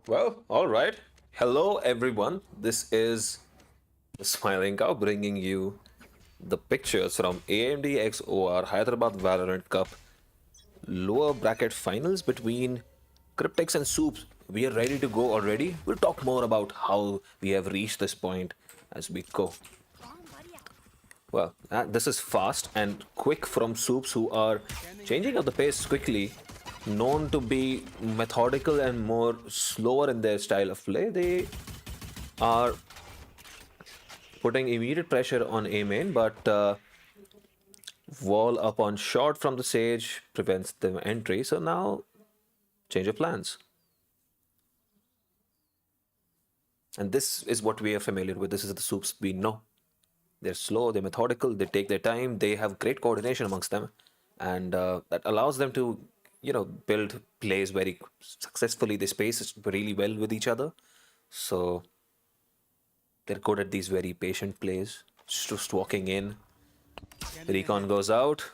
Well, all right. Hello, everyone. This is the Smiling Cow bringing you the pictures from AMD XOR Hyderabad Valorant Cup lower bracket finals between Cryptics and Supes. We are ready to go already. We'll talk more about how we have reached this point as we go. Well, this is fast and quick from Supes, who are changing up the pace quickly. Known to be methodical and more slower in their style of play, they are putting immediate pressure on A main, but wall up on shot from the Sage prevents the entry. So now, change of plans. And this is what we are familiar with. This is the Supes we know. They're slow, they're methodical, they take their time, they have great coordination amongst them, and that allows them to, build plays very successfully. They space really well with each other, so they're good at these very patient plays. Just walking in, recon goes out.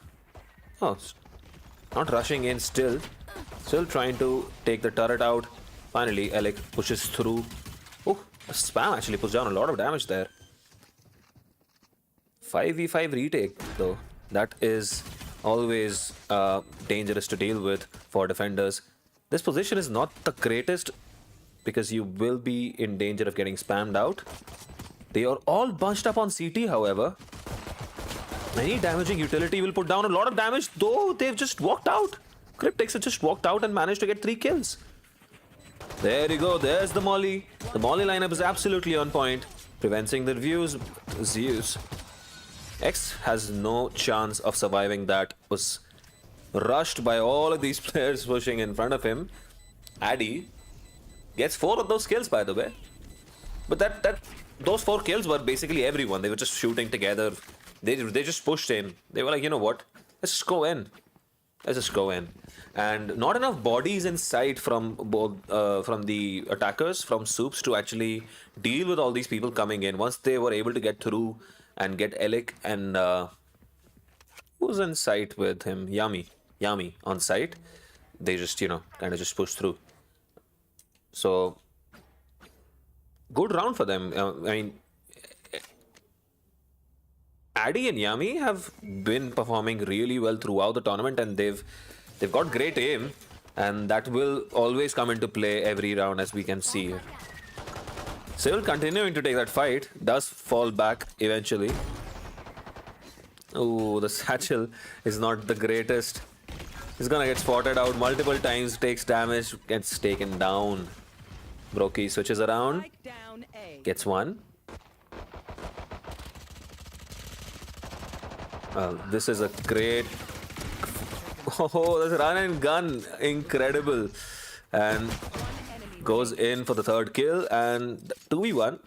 Oh, not rushing in still trying to take the turret out. Finally, Alec pushes through. Oh, spam actually puts down a lot of damage there. 5v5 retake though, that is always dangerous to deal with for defenders. This position is not the greatest because you will be in danger of getting spammed out. They are all bunched up on CT, however. Any damaging utility will put down a lot of damage, though they've just walked out. Cryptics have just walked out and managed to get 3 kills. There you go, there's the Molly. The Molly lineup is absolutely on point, preventing the views. Zeus. X has no chance of surviving that. Was rushed by all of these players pushing in front of him. Addy gets 4 of those kills, by the way. But those 4 kills were basically everyone. They were just shooting together. They just pushed in. They were like, you know what? Let's just go in. Let's just go in. And not enough bodies in sight from both from the attackers, from Supes, to actually deal with all these people coming in. Once they were able to get through and get Elik and who's in sight with him? Yami on sight. They just, kind of just push through. So, good round for them. I mean, Addy and Yami have been performing really well throughout the tournament, and they've got great aim, and that will always come into play every round, as we can see here. Still continuing to take that fight, does fall back eventually. Oh, the satchel is not the greatest. He's gonna get spotted out multiple times, takes damage, gets taken down. Brokey switches around, gets one. This is a great... Oh, this run and gun, incredible. And goes in for the 3rd kill, and 2v1.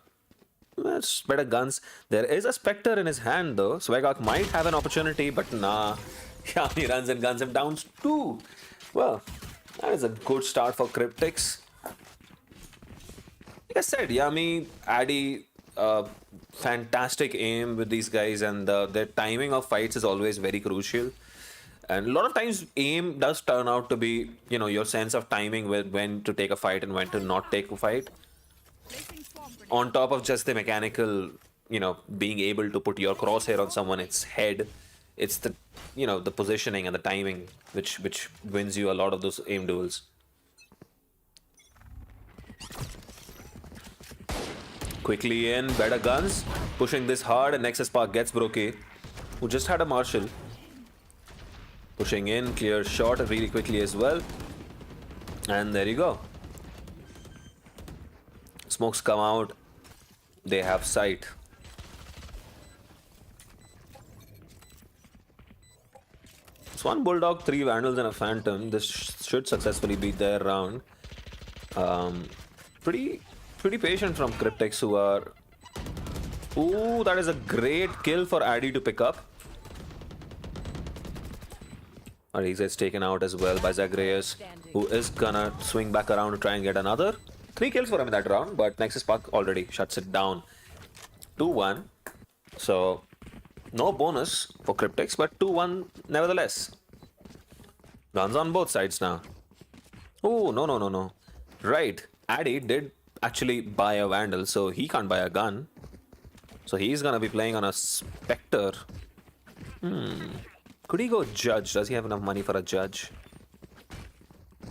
That's better guns. There is a Spectre in his hand though. Swagok might have an opportunity, but nah. Yami runs and guns him down too. Well, that is a good start for Cryptics. Like I said, Yami, Addy, fantastic aim with these guys, and their timing of fights is always very crucial. And a lot of times aim does turn out to be, your sense of timing with when to take a fight and when to not take a fight. On top of just the mechanical, being able to put your crosshair on someone's head, it's the, the positioning and the timing which wins you a lot of those aim duels. Quickly in, better guns, pushing this hard, and Nexus Park gets Brokey, who just had a Marshal. Pushing in, clear shot really quickly as well. And there you go. Smokes come out. They have sight. It's 1 Bulldog, 3 Vandals and a Phantom. This should successfully beat their round. Pretty patient from Cryptics, who are... Ooh, that is a great kill for Addy to pick up. He gets taken out as well by Zagreus, who is gonna swing back around to try and get another. 3 kills for him in that round, but Nexus Park already shuts it down. 2-1. So, no bonus for Cryptics, but 2-1 nevertheless. Guns on both sides now. Oh, no. Right. Addy did actually buy a Vandal, so he can't buy a gun. So he's gonna be playing on a Spectre. Could he go Judge? Does he have enough money for a Judge?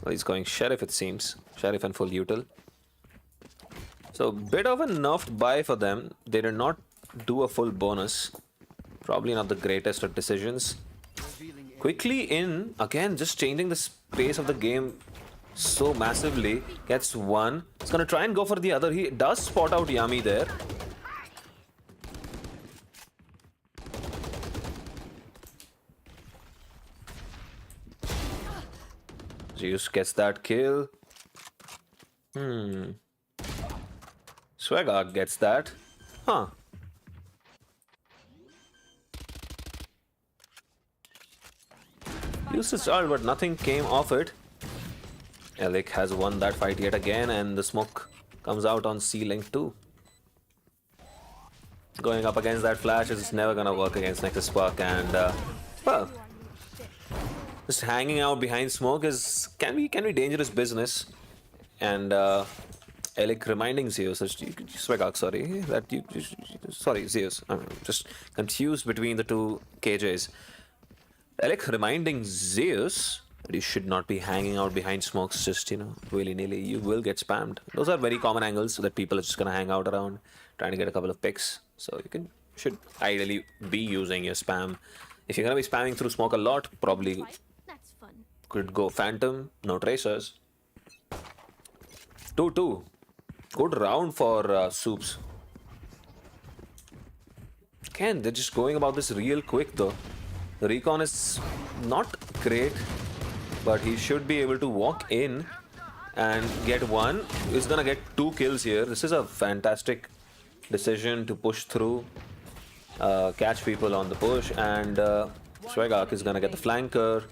Well, he's going Sheriff, it seems. Sheriff and full util. So bit of a nerfed buy for them. They did not do a full bonus. Probably not the greatest of decisions. Quickly in, again, just changing the pace of the game so massively. Gets one. He's gonna try and go for the other. He does spot out Yami there. Zeus gets that kill. Swagger gets that. Huh. Used his ult, but nothing came off it. Alec has won that fight yet again, and the smoke comes out on C-Link too. Going up against that flash is never gonna work against Nexus Spark, and well, just hanging out behind smoke can be dangerous business. And Alec reminding Zeus, Swagak, sorry, that sorry Zeus, I'm just confused between the two KJs. Alec reminding Zeus that you should not be hanging out behind smokes just, willy-nilly. You will get spammed. Those are very common angles that people are just gonna hang out around, trying to get a couple of picks. So you should ideally be using your spam. If you're gonna be spamming through smoke a lot, probably could go Phantom, no tracers. 2-2. Good round for Supes. Again, they're just going about this real quick though. The recon is not great, but he should be able to walk in and get one. He's gonna get 2 kills here. This is a fantastic decision to push through, catch people on the push, and Swagak is gonna get the flanker.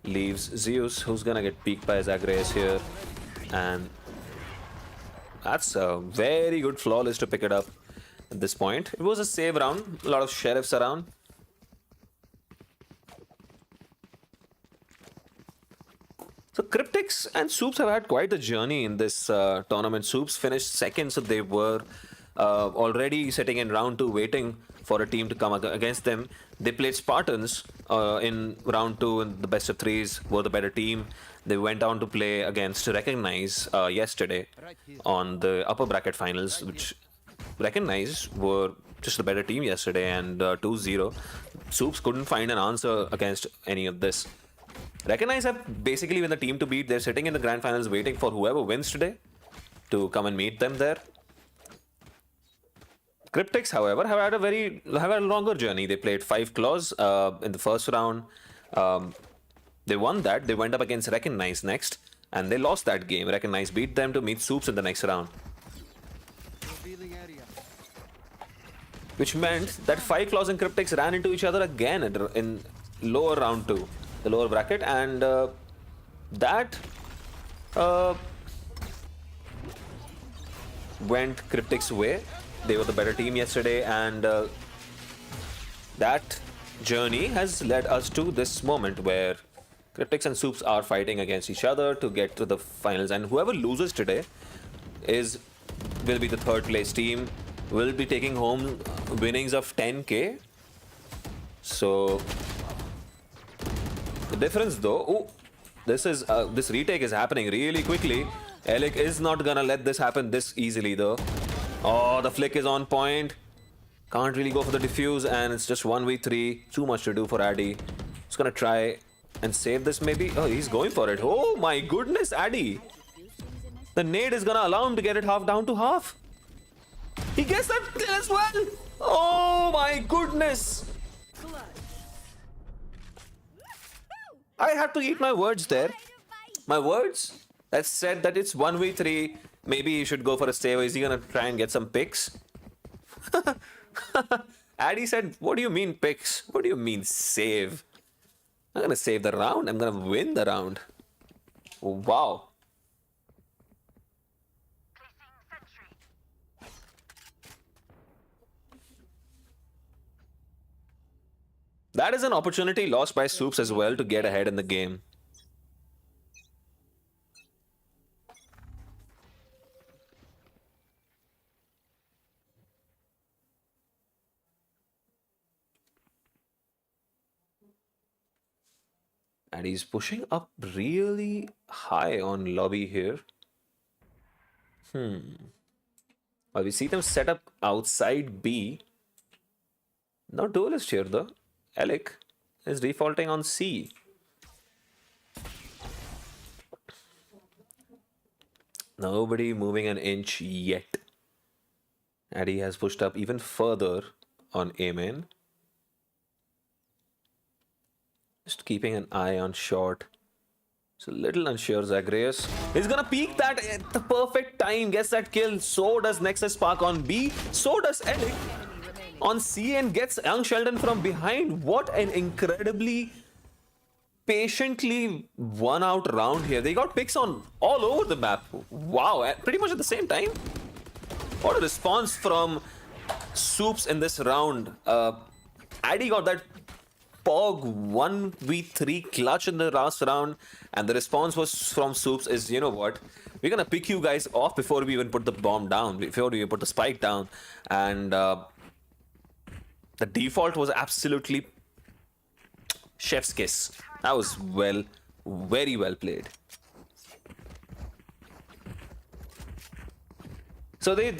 Leaves Zeus, who's gonna get peeked by Zagreus here, and that's a very good flawless to pick it up at this point. It was a save round, a lot of sheriffs around. So Cryptics and Supes have had quite a journey in this tournament. Supes finished second, so they were already sitting in round 2 waiting for a team to come against them. They played Spartans in round 2, and the best of 3s were the better team. They went on to play against Recognize yesterday on the upper bracket finals, which Recognize were just the better team yesterday, and 2-0. Supes couldn't find an answer against any of this. Recognize have basically been the team to beat. They're sitting in the grand finals waiting for whoever wins today to come and meet them there. Cryptics, however, have a longer journey. They played 5 claws in the first round. They won that. They went up against Recognize next, and they lost that game. Recognize beat them to meet Supes in the next round, which meant that 5 claws and Cryptics ran into each other again in lower round 2, the lower bracket, and that went Cryptics' way. They were the better team yesterday, and that journey has led us to this moment where Cryptics and Supes are fighting against each other to get to the finals, and whoever loses today will be the 3rd place team, will be taking home winnings of 10k. So the difference though, this retake is happening really quickly. Alec is not gonna let this happen this easily though. Oh, the flick is on point. Can't really go for the defuse, and it's just 1v3. Too much to do for Addy. Just gonna try and save this maybe. Oh, he's going for it. Oh my goodness, Addy. The nade is gonna allow him to get it down to half. He gets that kill as well. Oh my goodness. I had to eat my words there. My words that said that it's 1v3. Maybe he should go for a save. Is he gonna try and get some picks? Addy said, what do you mean picks? What do you mean save? I'm gonna save the round. I'm gonna win the round. Wow. That is an opportunity lost by Supes as well to get ahead in the game. And he's pushing up really high on lobby here. Well, we see them set up outside B. No duelist here though. Alec is defaulting on C. Nobody moving an inch yet. Addy has pushed up even further on A main. Just keeping an eye on short. It's a little unsure. Zagreus is gonna peek that at the perfect time. Gets that kill. So does Nexus Spark on B. So does Alec on C and gets Young Sheldon from behind. What an incredibly patiently won out round here. They got picks on all over the map. Wow, pretty much at the same time. What a response from Supes in this round. Addy got that Pog 1v3 clutch in the last round, and the response was from Supes is, you know what, we're gonna pick you guys off before we even put the bomb down, before we put the spike down. And the default was absolutely chef's kiss. That was very well played. So they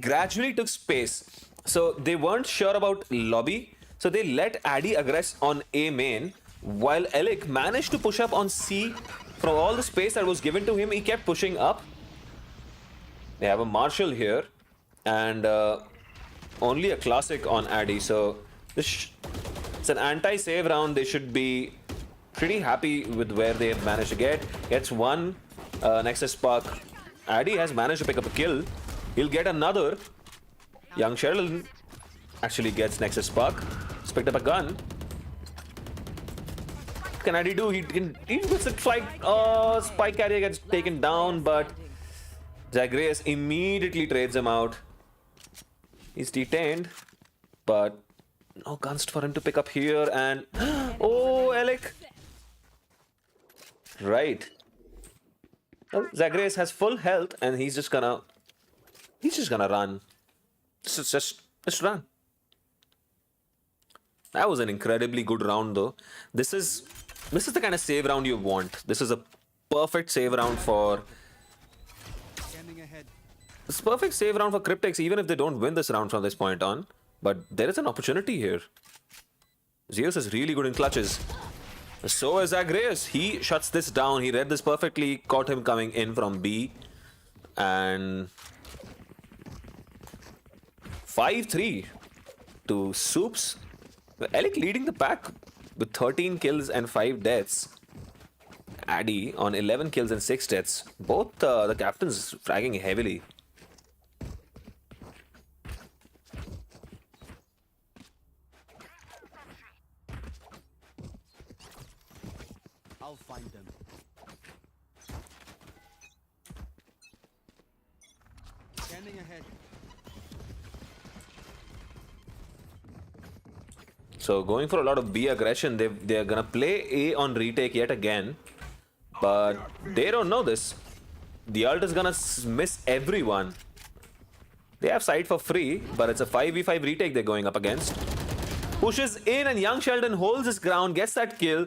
gradually took space. So they weren't sure about lobby. So they let Addy aggress on A main, while Alec managed to push up on C. From all the space that was given to him, he kept pushing up. They have a Marshall here, and only a classic on Addy. So it's an anti-save round. They should be pretty happy with where they have managed to get. Gets one Nexus Spark. Addy has managed to pick up a kill. He'll get another. Young Sheldon actually gets Nexus Spark. He's picked up a gun. What can Addy do? He gets a spike carrier gets taken down, but Zagreus immediately trades him out. He's detained, but no guns for him to pick up here. And oh, Alec. Right. Well, Zagreus has full health, and he's just gonna run. Just run. That was an incredibly good round, though. This is the kind of save round you want. This is a perfect save round for. It's a perfect save round for Cryptics, even if they don't win this round from this point on. But there is an opportunity here. Zeus is really good in clutches. So is Zagreus. He shuts this down. He read this perfectly, caught him coming in from B. And 5-3 to Supes. Alec leading the pack with 13 kills and 5 deaths. Addy on 11 kills and 6 deaths. Both the captains fragging heavily. I'll find them. Scanning ahead. So going for a lot of B aggression. They're gonna play A on retake yet again, but they don't know this. The ult is gonna miss everyone. They have sight for free, but it's a 5v5 retake they're going up against. Pushes in, and Young Sheldon holds his ground, gets that kill,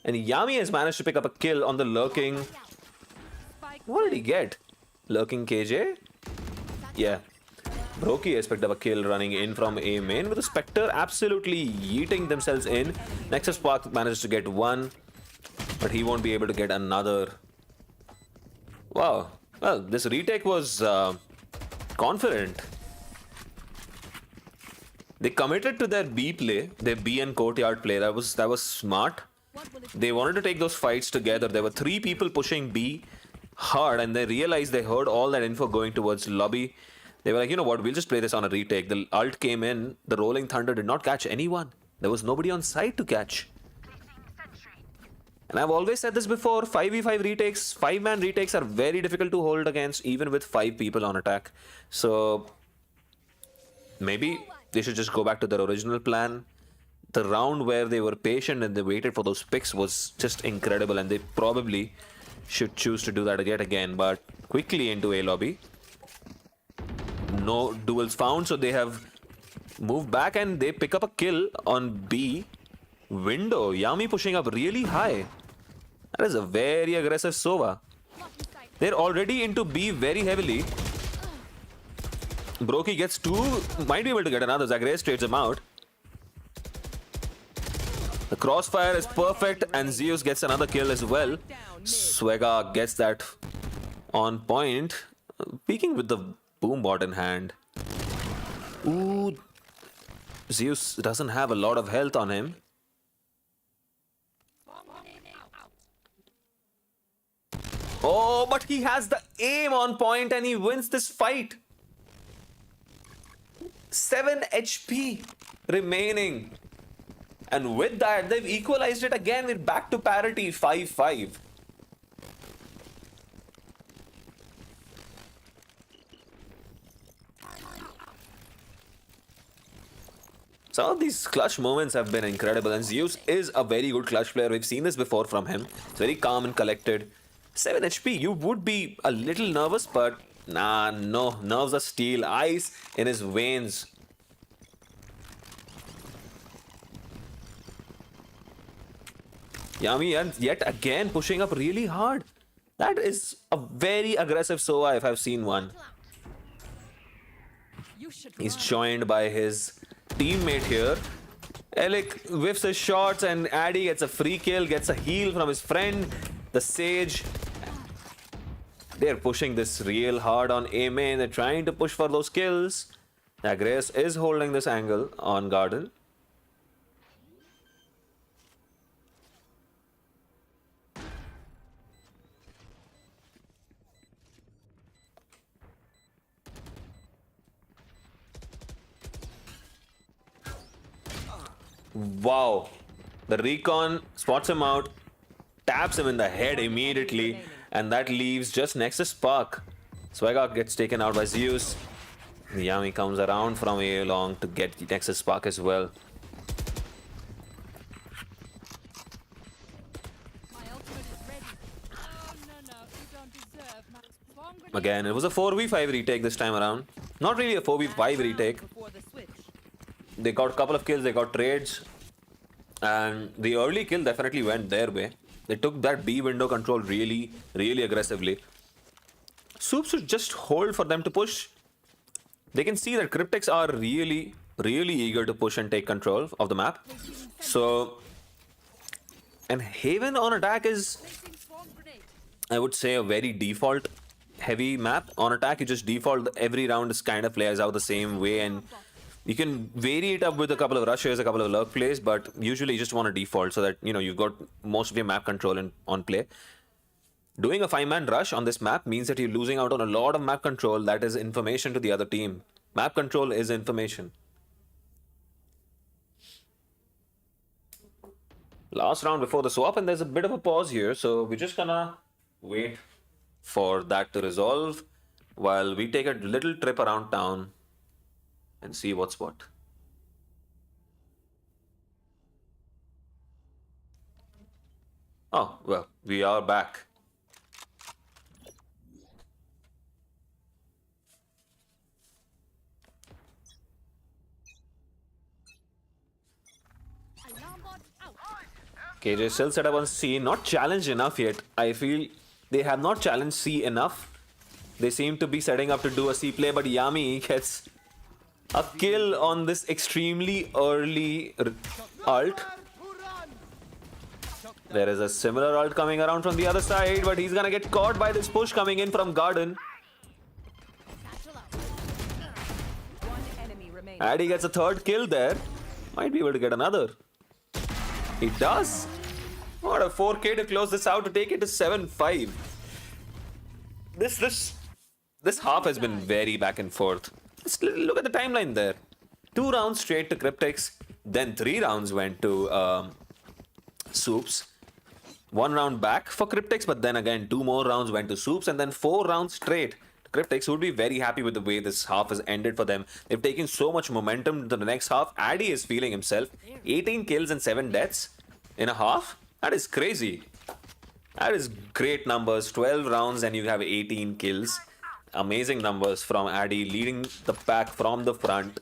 and Yami has managed to pick up a kill on the lurking. What did he get? Lurking KJ? Yeah. Brokey has picked up a kill running in from A main with the Spectre absolutely yeeting themselves in. Nexus Spark managed to get one, but he won't be able to get another. Wow. Well, this retake was confident. They committed to their B play, their B and courtyard play. That was smart. They wanted to take those fights together. There were 3 people pushing B hard, and they realized they heard all that info going towards lobby. They were like, you know what, we'll just play this on a retake. The ult came in, the Rolling Thunder did not catch anyone. There was nobody on site to catch. And I've always said this before, 5v5 retakes, 5-man retakes are very difficult to hold against, even with 5 people on attack. So maybe they should just go back to their original plan. The round where they were patient and they waited for those picks was just incredible, and they probably should choose to do that yet again. But quickly into A lobby. No duels found, so they have moved back and they pick up a kill on B. Window. Yami pushing up really high. That is a very aggressive Sova. They're already into B very heavily. Brokey gets two, might be able to get another. Zagreus trades him out. The crossfire is perfect, and Zeus gets another kill as well. Swega gets that on point. Peeking with the boom bot in hand. Ooh. Zeus doesn't have a lot of health on him. Oh, but he has the aim on point and he wins this fight. 7 HP remaining. And with that, they've equalized it again. We're back to parity, 5-5. Some of these clutch moments have been incredible, and Zeus is a very good clutch player. We've seen this before from him. It's very calm and collected. 7 HP, you would be a little nervous, but nah, no. Nerves are steel, ice in his veins. Yami and yet again pushing up really hard. That is a very aggressive Sova if I've seen one. He's joined by his teammate here. Elik whiffs his shots and Addy gets a free kill, gets a heal from his friend. The Sage. They're pushing this real hard on A main. They're trying to push for those kills. Zagreus is holding this angle on Garden. Wow. The recon spots him out, taps him in the head immediately, and that leaves just Nexus Spark. Swega gets taken out by Zeus. Yami comes around from A long to get Nexus Spark as well. Again, it was a 4v5 retake this time around. Not really a 4v5 retake. They got a couple of kills, they got trades. And the early kill definitely went their way. They took that B window control really, really aggressively. Supes should just hold for them to push. They can see that Cryptics are really, really eager to push and take control of the map. So, and Haven on attack is, I would say, a very default heavy map. On attack, you just default, every round is kind of plays out the same way, and you can vary it up with a couple of rushes, a couple of lurk plays, but usually you just want to default so that, you know, you've got most of your map control on play. Doing a 5-man rush on this map means that you're losing out on a lot of map control. That is information to the other team. Map control is information. Last round before the swap, and there's a bit of a pause here, so we're just gonna wait for that to resolve while we take a little trip around town and see what's what. Oh, well, we are back. KJ still set up on C, not challenged enough yet. I feel they have not challenged C enough. They seem to be setting up to do a C play, but Yami gets a kill on this extremely early ult. There is a similar ult coming around from the other side, but he's gonna get caught by this push coming in from Garden. Addy gets a third kill there. Might be able to get another. He does. What a 4K to close this out to take it to 7-5. This half has been very back and forth. Let's look at the timeline there. 2 rounds straight to Cryptics, then 3 rounds went to Supes. 1 round back for Cryptics, but then again 2 more rounds went to Supes, and then 4 rounds straight. Cryptics would be very happy with the way this half has ended for them. They've taken so much momentum to the next half. Addy is feeling himself. 18 kills and 7 deaths in a half. That is crazy. That is great numbers. 12 rounds and you have 18 kills. Amazing numbers from Addy, leading the pack from the front.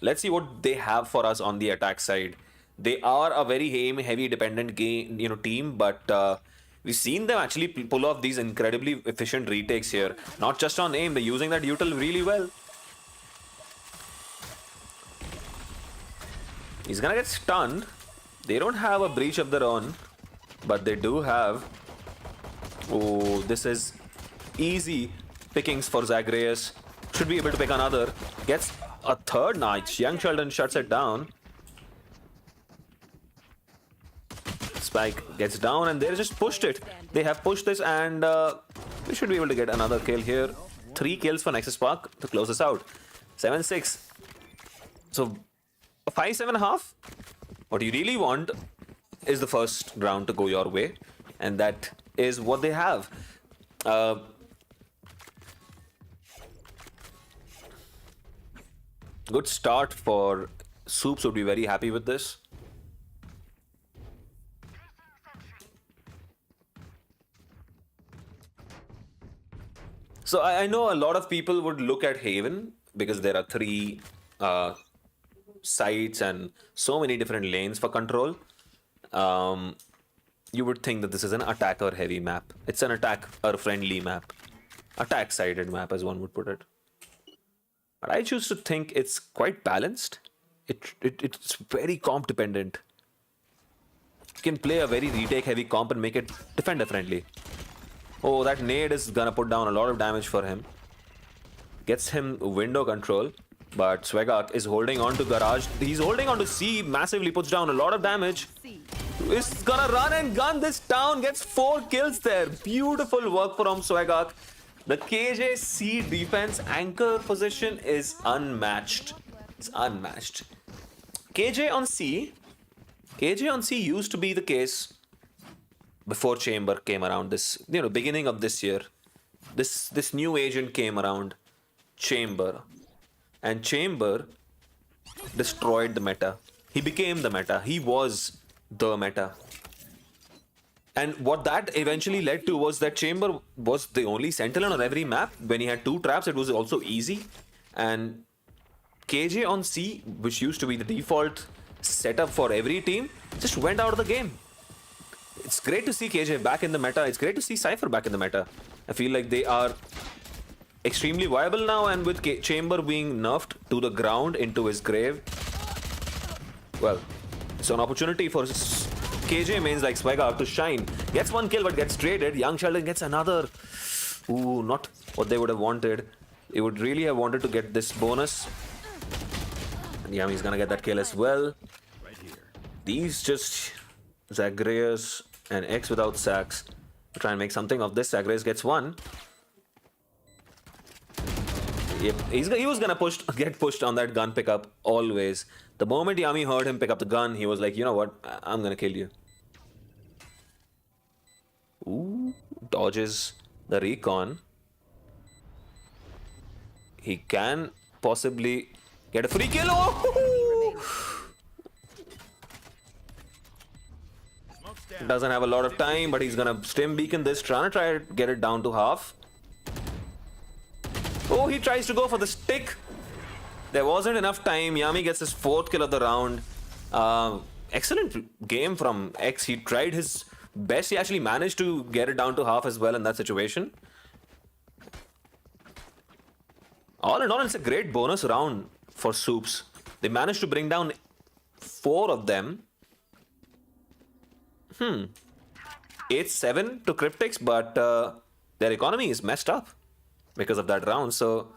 Let's see what they have for us on the attack side. They are a very heavy dependent game, team, but we've seen them actually pull off these incredibly efficient retakes here. Not just on aim, they're using that util really well. He's gonna get stunned. They don't have a breach of their own, but they do have. Oh, this is easy pickings for Zagreus. Should be able to pick another. Gets a third. Nice. Young Sheldon shuts it down. Spike gets down and they just pushed it. They have pushed this and we should be able to get another kill here. 3 kills for Nexus Park to close this out. 7-6. So 5-7.5. What you really want is the first round to go your way, and that is what they have. Good start for Supes. Would be very happy with this. So I know a lot of people would look at Haven because there are 3 sites and so many different lanes for control. You would think that this is an attacker heavy map. It's an attacker friendly map. Attack sided map, as one would put it. But I choose to think it's quite balanced. It's very comp dependent. You can play a very retake heavy comp and make it defender friendly. Oh, that nade is gonna put down a lot of damage for him. Gets him window control, but Swegak is holding on to Garage. He's holding on to C, massively puts down a lot of damage. Is gonna run and gun this down, gets 4 kills there. Beautiful work from Swegak. The KJC defense anchor position is unmatched. It's unmatched. KJ on C used to be the case before Chamber came around. This, beginning of this year, this new agent came around, Chamber, and Chamber destroyed the meta. He became the meta. He was the meta. And what that eventually led to was that Chamber was the only sentinel on every map. When he had 2 traps, it was also easy. And KJ on C, which used to be the default setup for every team, just went out of the game. It's great to see KJ back in the meta. It's great to see Cypher back in the meta. I feel like they are extremely viable now, and with Chamber being nerfed to the ground into his grave, well, it's an opportunity for KJ mains like Swagger to shine. Gets 1 kill but gets traded. Young Sheldon gets another. Ooh, not what they would have wanted. They would really have wanted to get this bonus. And Yami's gonna get that kill as well. These just Zagreus and X without sacks to try and make something of this. Zagreus gets 1. Yep, he was gonna get pushed on that gun pickup always. The moment Yami heard him pick up the gun, he was like, you know what, I'm gonna kill you. Ooh, dodges the recon. He can possibly get a free kill. Oh! Doesn't have a lot of time, but he's gonna stim beacon this, trying to get it down to half. Oh, he tries to go for the stick. There wasn't enough time. Yami gets his 4th kill of the round. Excellent game from X. He tried his best. He actually managed to get it down to half as well in that situation. All in all, it's a great bonus round for Supes. They managed to bring down 4 of them. 8-7 to Cryptics, but their economy is messed up because of that round. So,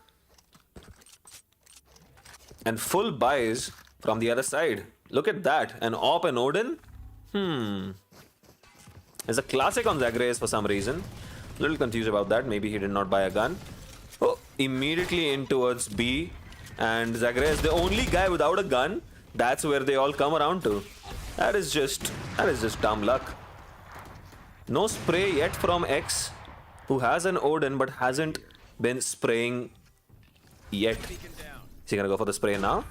and full buys from the other side. Look at that. An Op and Odin. There's a classic on Zagreus for some reason. A little confused about that. Maybe he did not buy a gun. Oh, immediately in towards B. And Zagreus, the only guy without a gun. That's where they all come around to. That is just dumb luck. No spray yet from X, who has an Odin but hasn't been spraying yet. Is he gonna go for the spray now?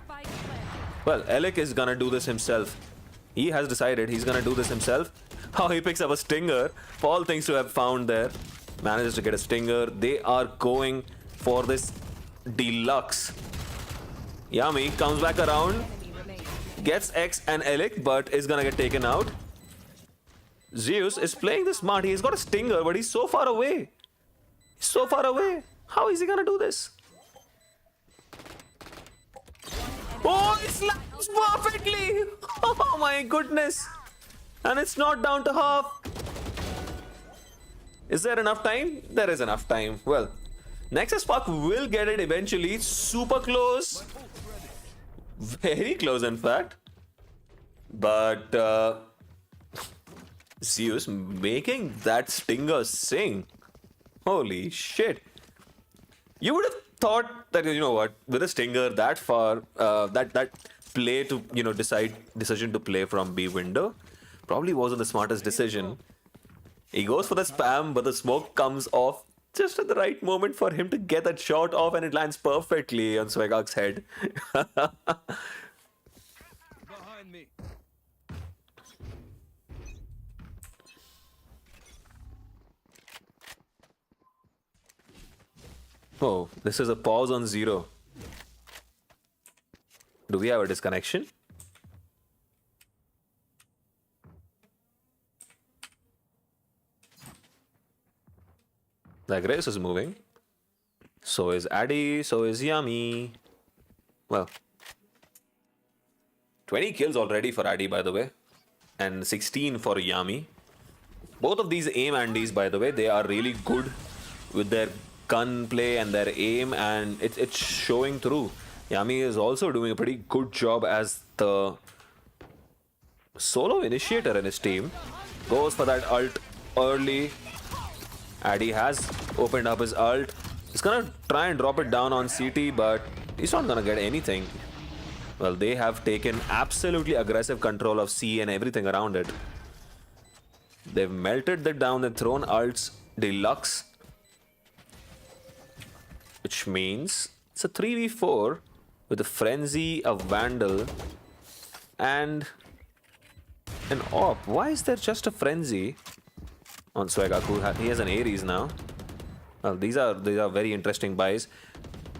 Well, Alec is gonna do this himself. He has decided he's gonna do this himself. How he picks up a stinger. Paul thinks to have found there. Manages to get a stinger. They are going for this deluxe. Yami comes back around. Gets X and Elic, but is gonna get taken out. Zeus is playing this smart. He's got a stinger, but he's so far away. He's so far away. How is he gonna do this? Oh, he slaps perfectly! Oh my goodness! And it's not down to half. Is there enough time? There is enough time. Well, Nexus Spark will get it eventually. Super close. Very close, in fact. But Zeus making that stinger sing. Holy shit. You would have thought that, you know what, with a stinger that far, that play to, you know, decision to play from B window probably wasn't the smartest decision. He goes for the spam, but the smoke comes off just at the right moment for him to get that shot off, and it lands perfectly on Swagag's head. Behind me. Oh, this is a pause on 0. Do we have a disconnection? The Grace is moving. So is Addy, so is Yami. Well, 20 kills already for Addy, by the way. And 16 for Yami. Both of these aim Andys, by the way, they are really good with their gun play and their aim, and it's showing through. Yami is also doing a pretty good job as the solo initiator in his team. Goes for that ult early. Addy has opened up his ult. He's gonna try and drop it down on CT, but he's not gonna get anything. Well, they have taken absolutely aggressive control of C and everything around it. They've melted that down, they've thrown ults deluxe. Which means it's a 3v4 with a Frenzy, a Vandal, and an Op. Why is there just a Frenzy on Swagaku? He has an Ares now. Well, these are very interesting buys.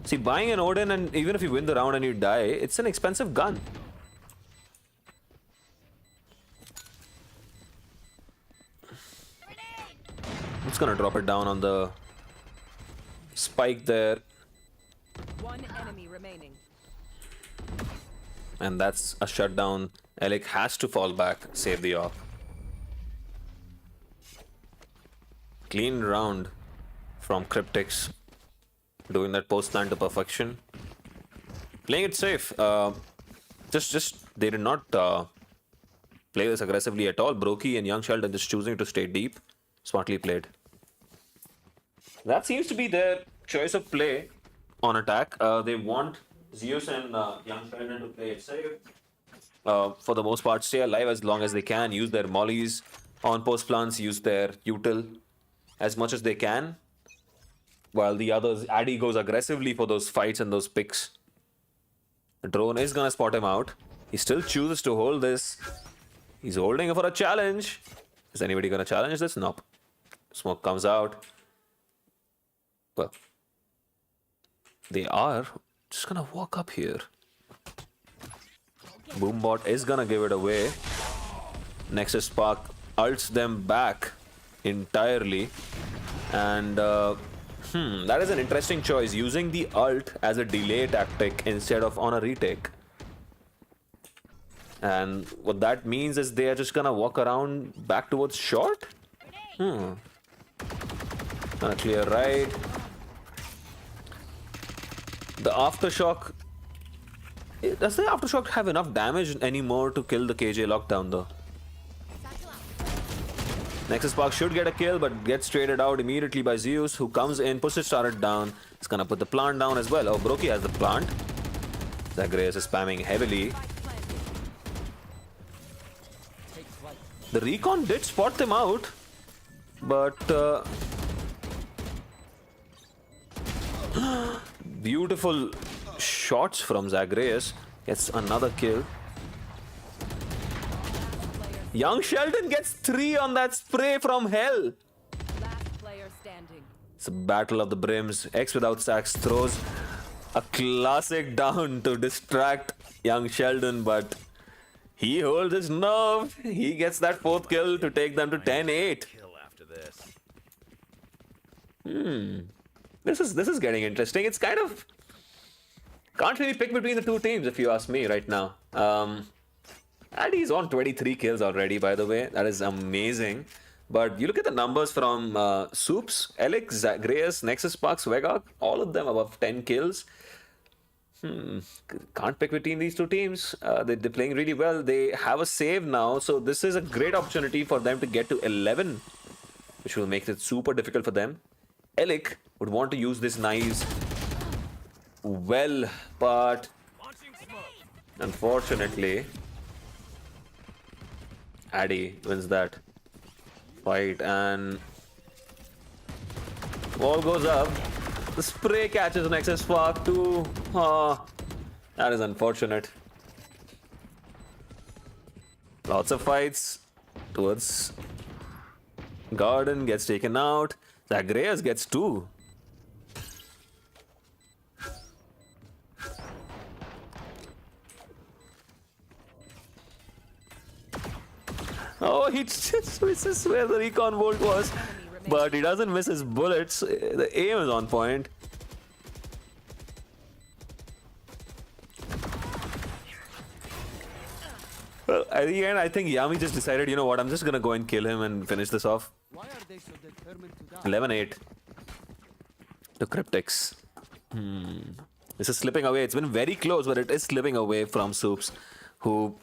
See, buying an Odin, and even if you win the round and you die, it's an expensive gun. I'm just gonna drop it down on the spike there. One enemy remaining. And that's a shutdown. Elic has to fall back, save the op. Clean round from Cryptics. Doing that post plan to perfection. Playing it safe. They did not play this aggressively at all. Brokey and Young Sheldon just choosing to stay deep. Smartly played. That seems to be their choice of play on attack. They want Zeus and Young Sheldon to play it safe. For the most part, stay alive as long as they can. Use their mollies on post plants. Use their util as much as they can. While the others, Addy goes aggressively for those fights and those picks. The drone is gonna spot him out. He still chooses to hold this. He's holding for a challenge. Is anybody gonna challenge this? Nope. Smoke comes out. Well, they are just gonna walk up here. Boombot is gonna give it away. Nexus Spark ults them back entirely. And that is an interesting choice, using the ult as a delay tactic instead of on a retake. And what that means is they are just gonna walk around back towards short. Gonna clear right. The aftershock. Does the aftershock have enough damage anymore to kill the KJ lockdown though? Nexus Spark should get a kill, but gets traded out immediately by Zeus, who comes in, pushes Starret down. He's gonna put the plant down as well. Oh, Brokey has the plant. Zagreus is spamming heavily. The recon did spot them out, but beautiful shots from Zagreus. Gets another kill. Young Sheldon gets 3 on that spray from hell. Last player standing. It's a battle of the brims. X without sacks throws a classic down to distract Young Sheldon, but He holds his nerve. He gets that fourth kill to take them to 10-8. Kill after this. This is getting interesting. It's kind of can't really pick between the two teams if you ask me right now. And he's on 23 kills already, by the way. That is amazing. But you look at the numbers from Supes, Alex, Zagreus, Nexus Sparks, Vegok, all of them above 10 kills. Can't pick between these two teams. They're playing really well. They have a save now, so this is a great opportunity for them to get to 11, which will make it super difficult for them. Elik would want to use this knives well, but unfortunately, Addy wins that fight and wall goes up. The spray catches Nexus Spark too. That is unfortunate. Lots of fights towards Garden gets taken out. Zagreus gets 2. Oh, he just misses where the recon bolt was. But he doesn't miss his bullets. The aim is on point. Well, at the end, I think Yami just decided, you know what, I'm just gonna go and kill him and finish this off. Why are they so determined to die? 11-8 to Cryptics. This is slipping away. It's been very close, but it is slipping away from Supes, who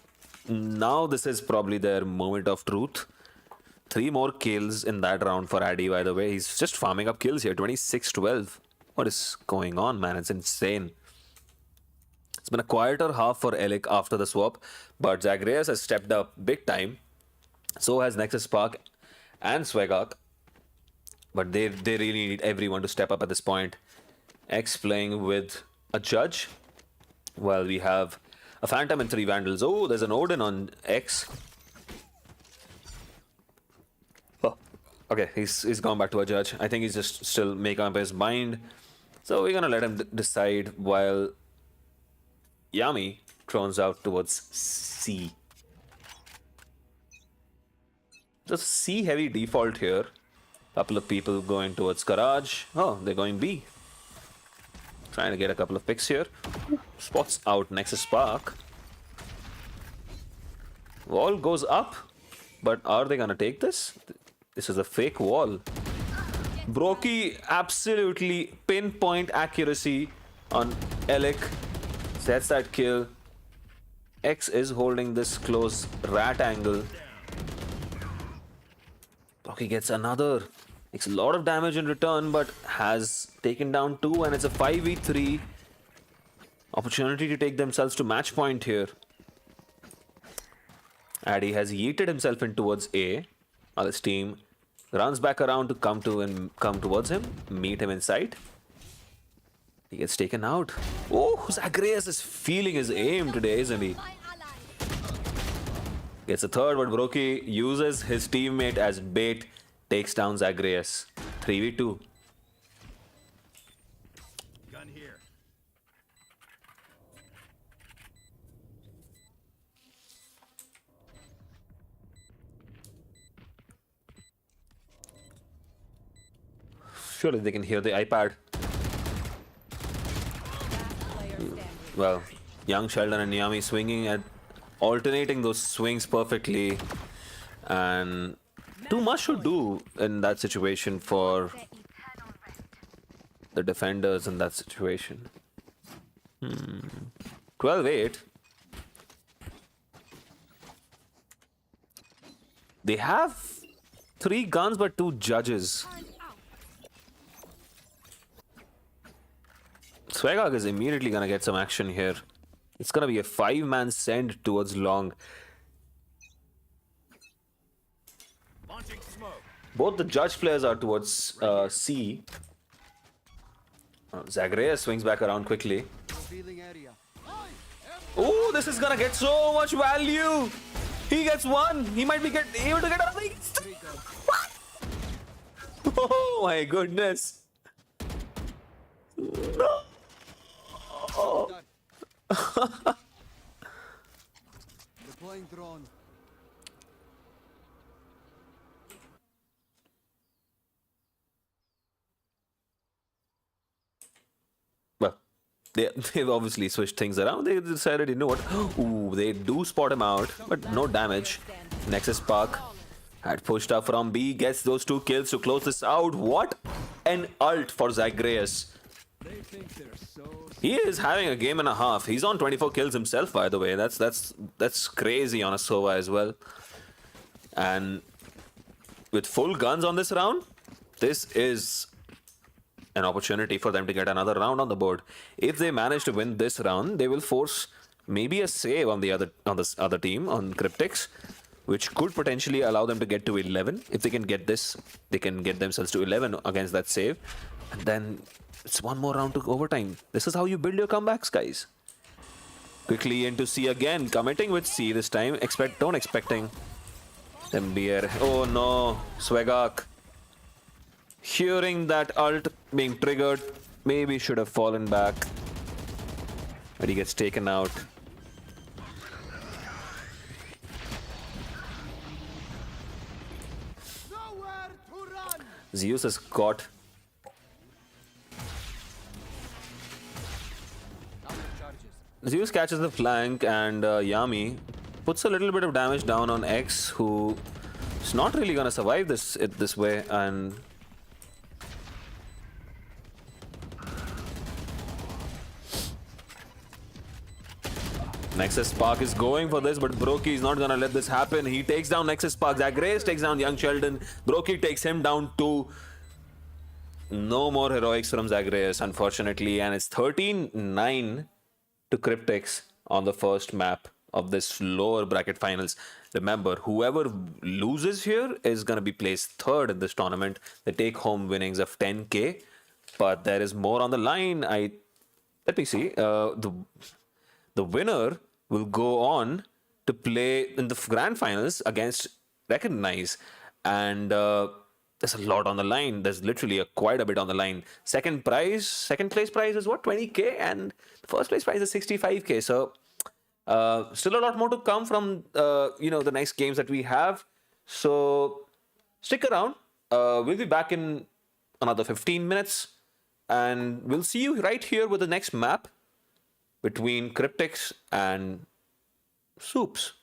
now this is probably their moment of truth. 3 more kills in that round for Addy, by the way. He's just farming up kills here. 26-12. What is going on, man? It's insane. It's been a quieter half for Elik after the swap, but Zagreus has stepped up big time. So has Nexus Spark and Swagok. But they really need everyone to step up at this point. X playing with a Judge. Well, we have a Phantom and 3 Vandals. Oh, there's an Odin on X. Oh, okay, he's gone back to a Judge. I think he's just still making up his mind. So we're gonna let him decide while Yami turns out towards C. Just C heavy default here. Couple of people going towards Garage. Oh, they're going B. Trying to get a couple of picks here. Spots out Nexus Spark. Wall goes up. But are they gonna take this? This is a fake wall. Brokey absolutely pinpoint accuracy on Elik. Sets that kill. X is holding this close rat angle. Brokey gets another. Makes a lot of damage in return, but has taken down 2, and it's a 5v3. Opportunity to take themselves to match point here. Addy has yeeted himself in towards A. While his team runs back around to come towards him, meet him in sight. He gets taken out. Oh, Zagreus is feeling his aim today, isn't he? Gets a third, but Brokey uses his teammate as bait. Takes down Zagreus. 3v2. Gun here. Surely they can hear the iPad. Well, young Sheldon and Yami swinging at alternating those swings perfectly, and too much to do in that situation for the defenders in that situation. 12-8. They have 3 guns but 2 judges. Swagog is immediately gonna get some action here. It's gonna be a 5-man send towards long. Launching smoke. Both the judge players are towards C. Zagreus swings back around quickly. Revealing area. Oh, this is gonna get so much value. He gets 1. He might be able to get another. What? Oh my goodness. No. Deploying drone. Well, they've obviously switched things around. They decided, you know what? Ooh, they do spot him out, but no damage. Nexus Spark had pushed up from B, gets those 2 kills to close this out. What an ult for Zagreus. They think they're so He is having a game and a half. He's on 24 kills himself, by the way. That's crazy on a Sova as well. And with full guns on this round, this is an opportunity for them to get another round on the board. If they manage to win this round, they will force maybe a save on this other team, on Cryptics, which could potentially allow them to get to 11. If they can get this, they can get themselves to 11 against that save. And then it's one more round to overtime. This is how you build your comebacks, guys. Quickly into C again, committing with C this time. Don't expecting them beer. Oh no, Swagak. Hearing that ult being triggered, maybe should have fallen back. But he gets taken out. nowhere to run. Zeus has got Counter charges. Zeus catches the flank, and Yami puts a little bit of damage down on X, who is not really gonna survive this way. And Nexus Spark is going for this, but Brokey is not gonna let this happen. He takes down Nexus Spark. Zagreus takes down Young Sheldon. Brokey takes him down too. No more heroics from Zagreus, unfortunately, and it's 13-9 to Cryptics on the first map of this lower bracket finals. Remember, whoever loses here is going to be placed third in this tournament. They take home winnings of 10K, but there is more on the line. Let me see. The winner will go on to play in the grand finals against Recognize, and there's a lot on the line. There's literally quite a bit on the line. Second place prize is what, 20K, and the first place prize is 65K. So still a lot more to come from the next games that we have. So stick around. We'll be back in another 15 minutes, and we'll see you right here with the next map between Cryptics and Supes.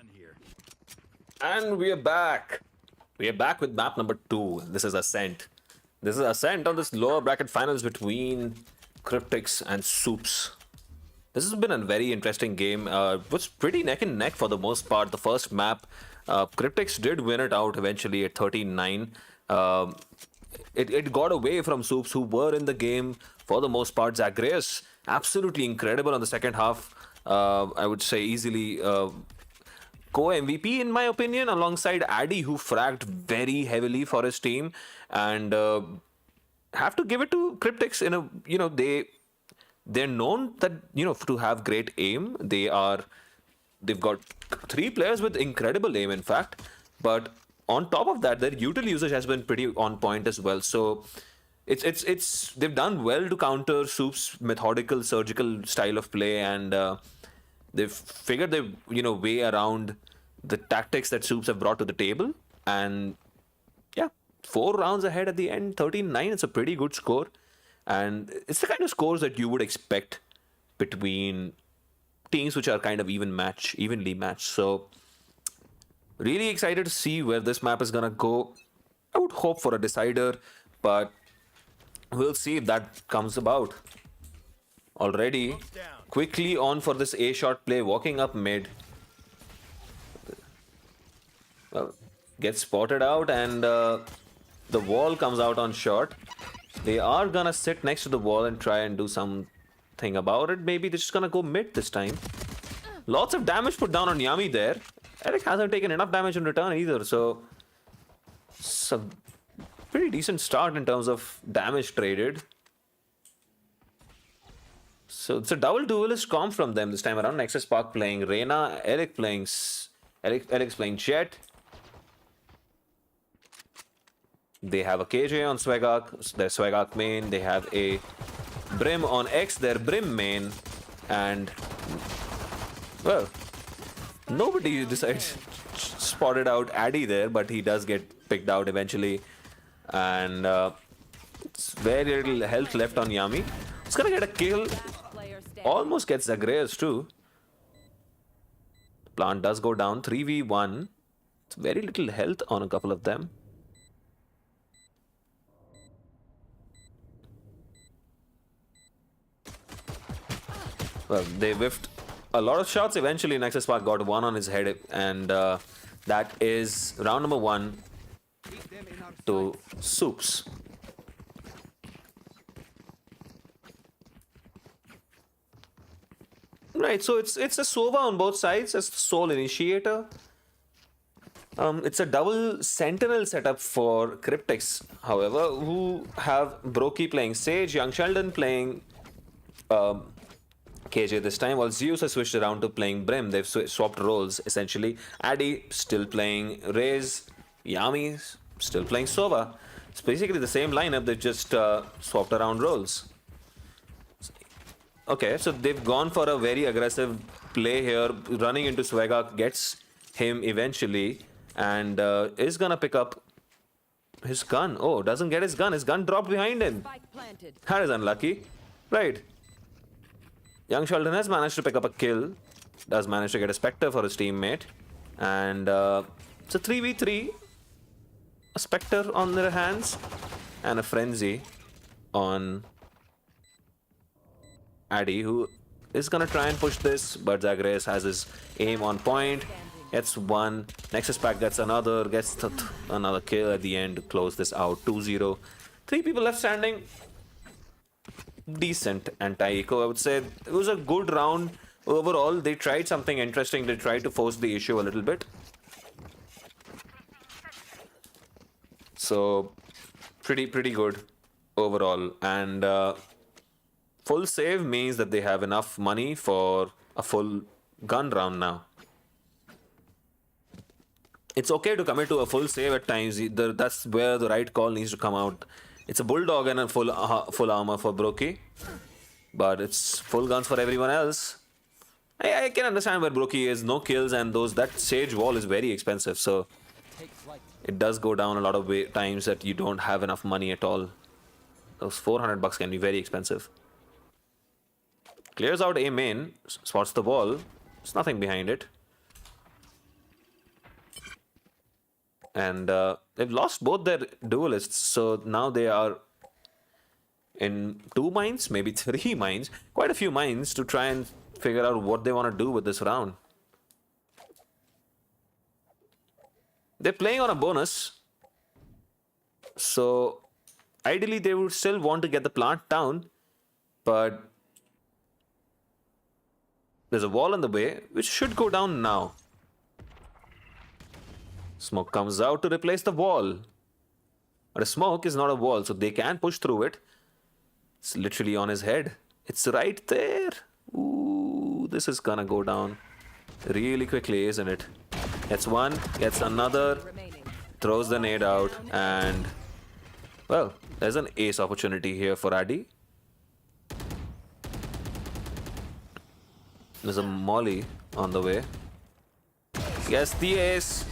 Gun here. And we are back. We are back with map number 2. This is Ascent. This is Ascent on this lower bracket finals between Cryptics and Supes. This has been a very interesting game. It was pretty neck and neck for the most part. The first map, Cryptics did win it out eventually at 13-9. It got away from Supes, who were in the game for the most part. Zagreus, absolutely incredible on the second half. I would say easily co-MVP in my opinion, alongside Addy, who fragged very heavily for his team. And have to give it to Cryptics. They're known that to have great aim. They've got 3 players with incredible aim, in fact. But on top of that, their util usage has been pretty on point as well. So they've done well to counter Soup's methodical, surgical style of play, and they've figured their way around the tactics that Supes have brought to the table. And yeah, 4 rounds ahead at the end, 13-9. It's a pretty good score. And it's the kind of scores that you would expect between teams which are kind of evenly matched. So really excited to see where this map is gonna go. I would hope for a decider, but we'll see if that comes about. Already quickly on for this A shot play, walking up mid. Well, gets spotted out, and the wall comes out on shot. They are gonna sit next to the wall and try and do something about it. Maybe they're just gonna go mid this time. Lots of damage put down on Yami there. Eric hasn't taken enough damage in return either, so it's a pretty decent start in terms of damage traded. So it's a double duelist comp from them this time around. Nexus Park playing Reyna, Eric's playing Jet. They have a KJ on Swagak, their Swagak main. They have a Brim on X, their Brim main. And, well, nobody decides spotted out Addy there, but he does get picked out eventually. And it's very little health left on Yami. It's gonna get a kill. Almost gets Zagreus too. Plant does go down, 3v1. It's very little health on a couple of them. Well, they whiffed a lot of shots. Eventually, Nexus Park got one on his head, and that is round number 1 to Supes. Right, so it's a Sova on both sides as the sole initiator. It's a double Sentinel setup for Cryptics, however, who have Brokey playing Sage, Young Sheldon playing KJ this time, while Zeus has switched around to playing Brim. They've swapped roles, essentially. Addy still playing Raze, Yami still playing Sova. It's basically the same lineup, they've just swapped around roles. Okay, so they've gone for a very aggressive play here. Running into Swagak gets him eventually, and is gonna pick up his gun. Oh, doesn't get his gun. His gun dropped behind him. That is unlucky. Right. Young Sheldon has managed to pick up a kill. Does manage to get a Spectre for his teammate. And it's a 3v3. A Spectre on their hands. And a Frenzy on Addy, who is gonna try and push this, but Zagreus has his aim on point. Gets one. Nexus Pack gets another. Gets another kill at the end to close this out. 2-0. 3 people left standing. Decent anti-eco, I would say. It was a good round overall. They tried something interesting. They tried to force the issue a little bit. So pretty good overall. And full save means that they have enough money for a full gun round now. It's okay to commit to a full save at times. That's where the right call needs to come out. It's a Bulldog and a full armor for Brokey, but it's full guns for everyone else. I can understand where Brokey is. No kills, and that Sage wall is very expensive, so it does go down a lot of times that you don't have enough money at all. Those $400 can be very expensive. Clears out A main, spots the wall. There's nothing behind it. and they've lost both their duelists. So now they are in 2 mines, maybe 3 mines, quite a few mines to try and figure out what they want to do with this round. They're playing on a bonus, so ideally they would still want to get the plant down, but there's a wall in the way, which should go down now. Smoke comes out to replace the wall. But a smoke is not a wall, so they can push through it. It's literally on his head. It's right there. Ooh, this is gonna go down really quickly, isn't it? Gets one, gets another, Remaining. throws the nade out, and well, there's an ace opportunity here for Addy. There's a molly on the way. Gets the ace.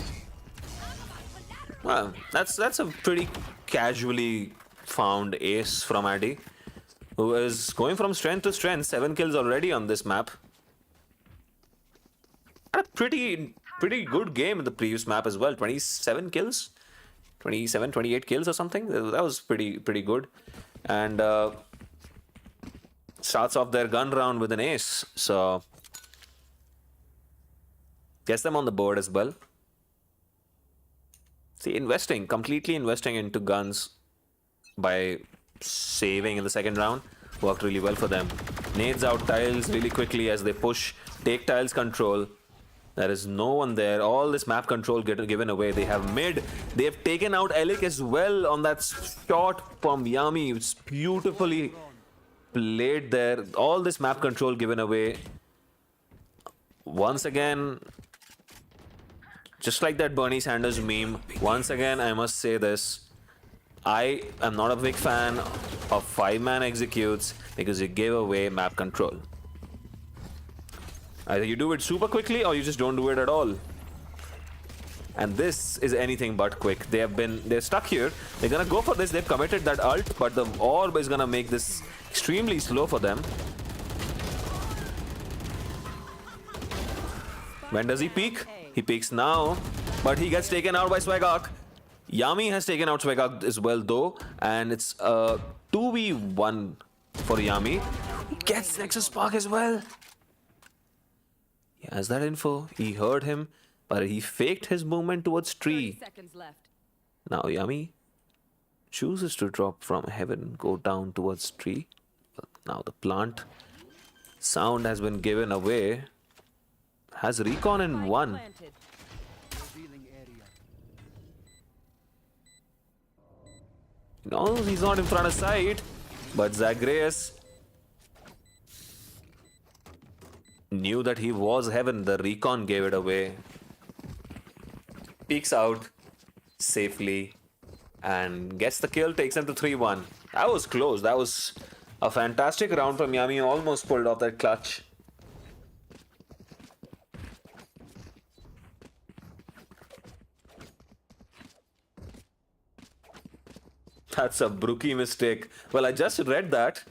Well, that's a pretty casually found ace from Addy, who is going from strength to strength. 7 kills already on this map. Had a pretty good game in the previous map as well. 27 kills, 27, 28 kills or something. That was pretty good. And starts off their gun round with an ace. So gets them on the board as well. See, completely investing into guns by saving in the second round worked really well for them. Nades out tiles really quickly as they push, take tiles control. There is no one there. All this map control given away. They have mid. They have taken out Elik as well on that shot from Yami. It's beautifully played there. All this map control given away. Once again, just like that Bernie Sanders meme, once again, I must say this. I am not a big fan of 5-man executes because you give away map control. Either you do it super quickly or you just don't do it at all. And this is anything but quick. They're stuck here. They're gonna go for this. They've committed that ult, but the orb is gonna make this extremely slow for them. When does he peek? He peeks now, but he gets taken out by Swagok. Yami has taken out Swagok as well though, and it's a 2v1 for Yami. He gets Nexus Spark as well. He has that info. He heard him, but he faked his movement towards 30 tree. seconds left. Now Yami chooses to drop from heaven, go down towards tree. Now the plant sound has been given away. Has recon in Spike 1. planted. Revealing area. No, he's not in front of sight, but Zagreus knew that he was heaven. The recon gave it away. Peeks out safely and gets the kill, takes him to 3-1. That was close. That was a fantastic round from Yami. Almost pulled off that clutch. That's a brookie mistake. Well, I just read that.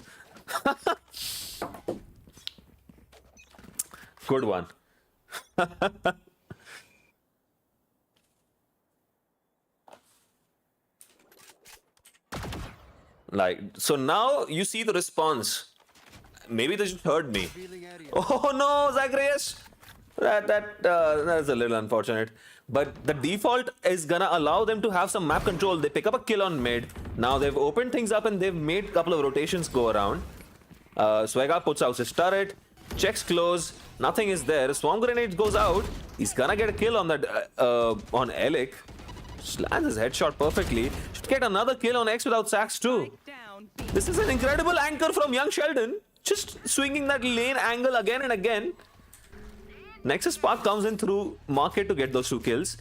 Good one. Like, so now you see the response. Maybe they just heard me. Revealing area. Oh no, Zagreus! That's a little unfortunate. But the default is gonna allow them to have some map control. They pick up a kill on mid. Now they've opened things up and they've made a couple of rotations go around. Swagger puts out his turret, checks close, nothing is there. Swarm grenade goes out. He's gonna get a kill on that on Elik. Lands his headshot perfectly. Should get another kill on X without sacks too. Down. B. This is an incredible anchor from young Sheldon. Just swinging that lane angle again and again. Nexus Spark comes in through market to get those 2 kills.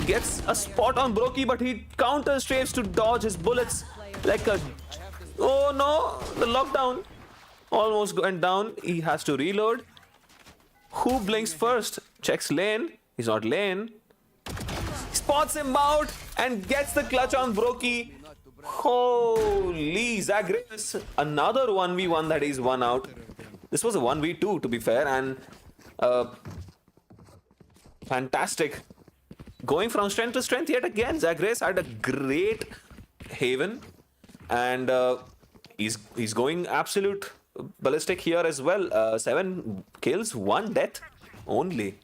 Gets a spot on Brokey, but he counter strafes to dodge his bullets like a... Oh no! The lockdown almost went down. He has to reload. Who blinks first? Checks lane. He's not lane. Spots him out and gets the clutch on Brokey. Holy Zagreus. Another 1v1 that he's won out. This was a 1v2 to be fair, and fantastic going from strength to strength yet again. Zagreus had a great haven, and he's going absolute ballistic here as well. 7 kills, 1 death only.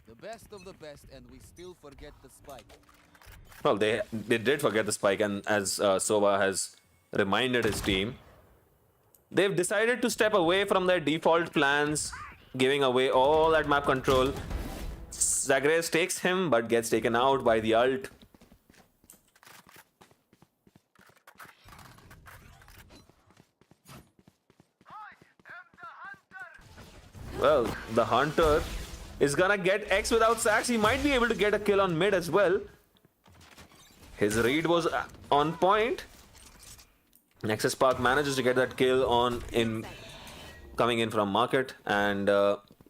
The best of the best, and we still forget the spike. Well, they did forget the spike, and as Sova has reminded his team, they've decided to step away from their default plans, giving away all that map control. Zagreus takes him, but gets taken out by the ult. Well, the Hunter is gonna get X without sacks. He might be able to get a kill on mid as well. His read was on point. Nexus Spark manages to get that kill on in coming in from market, and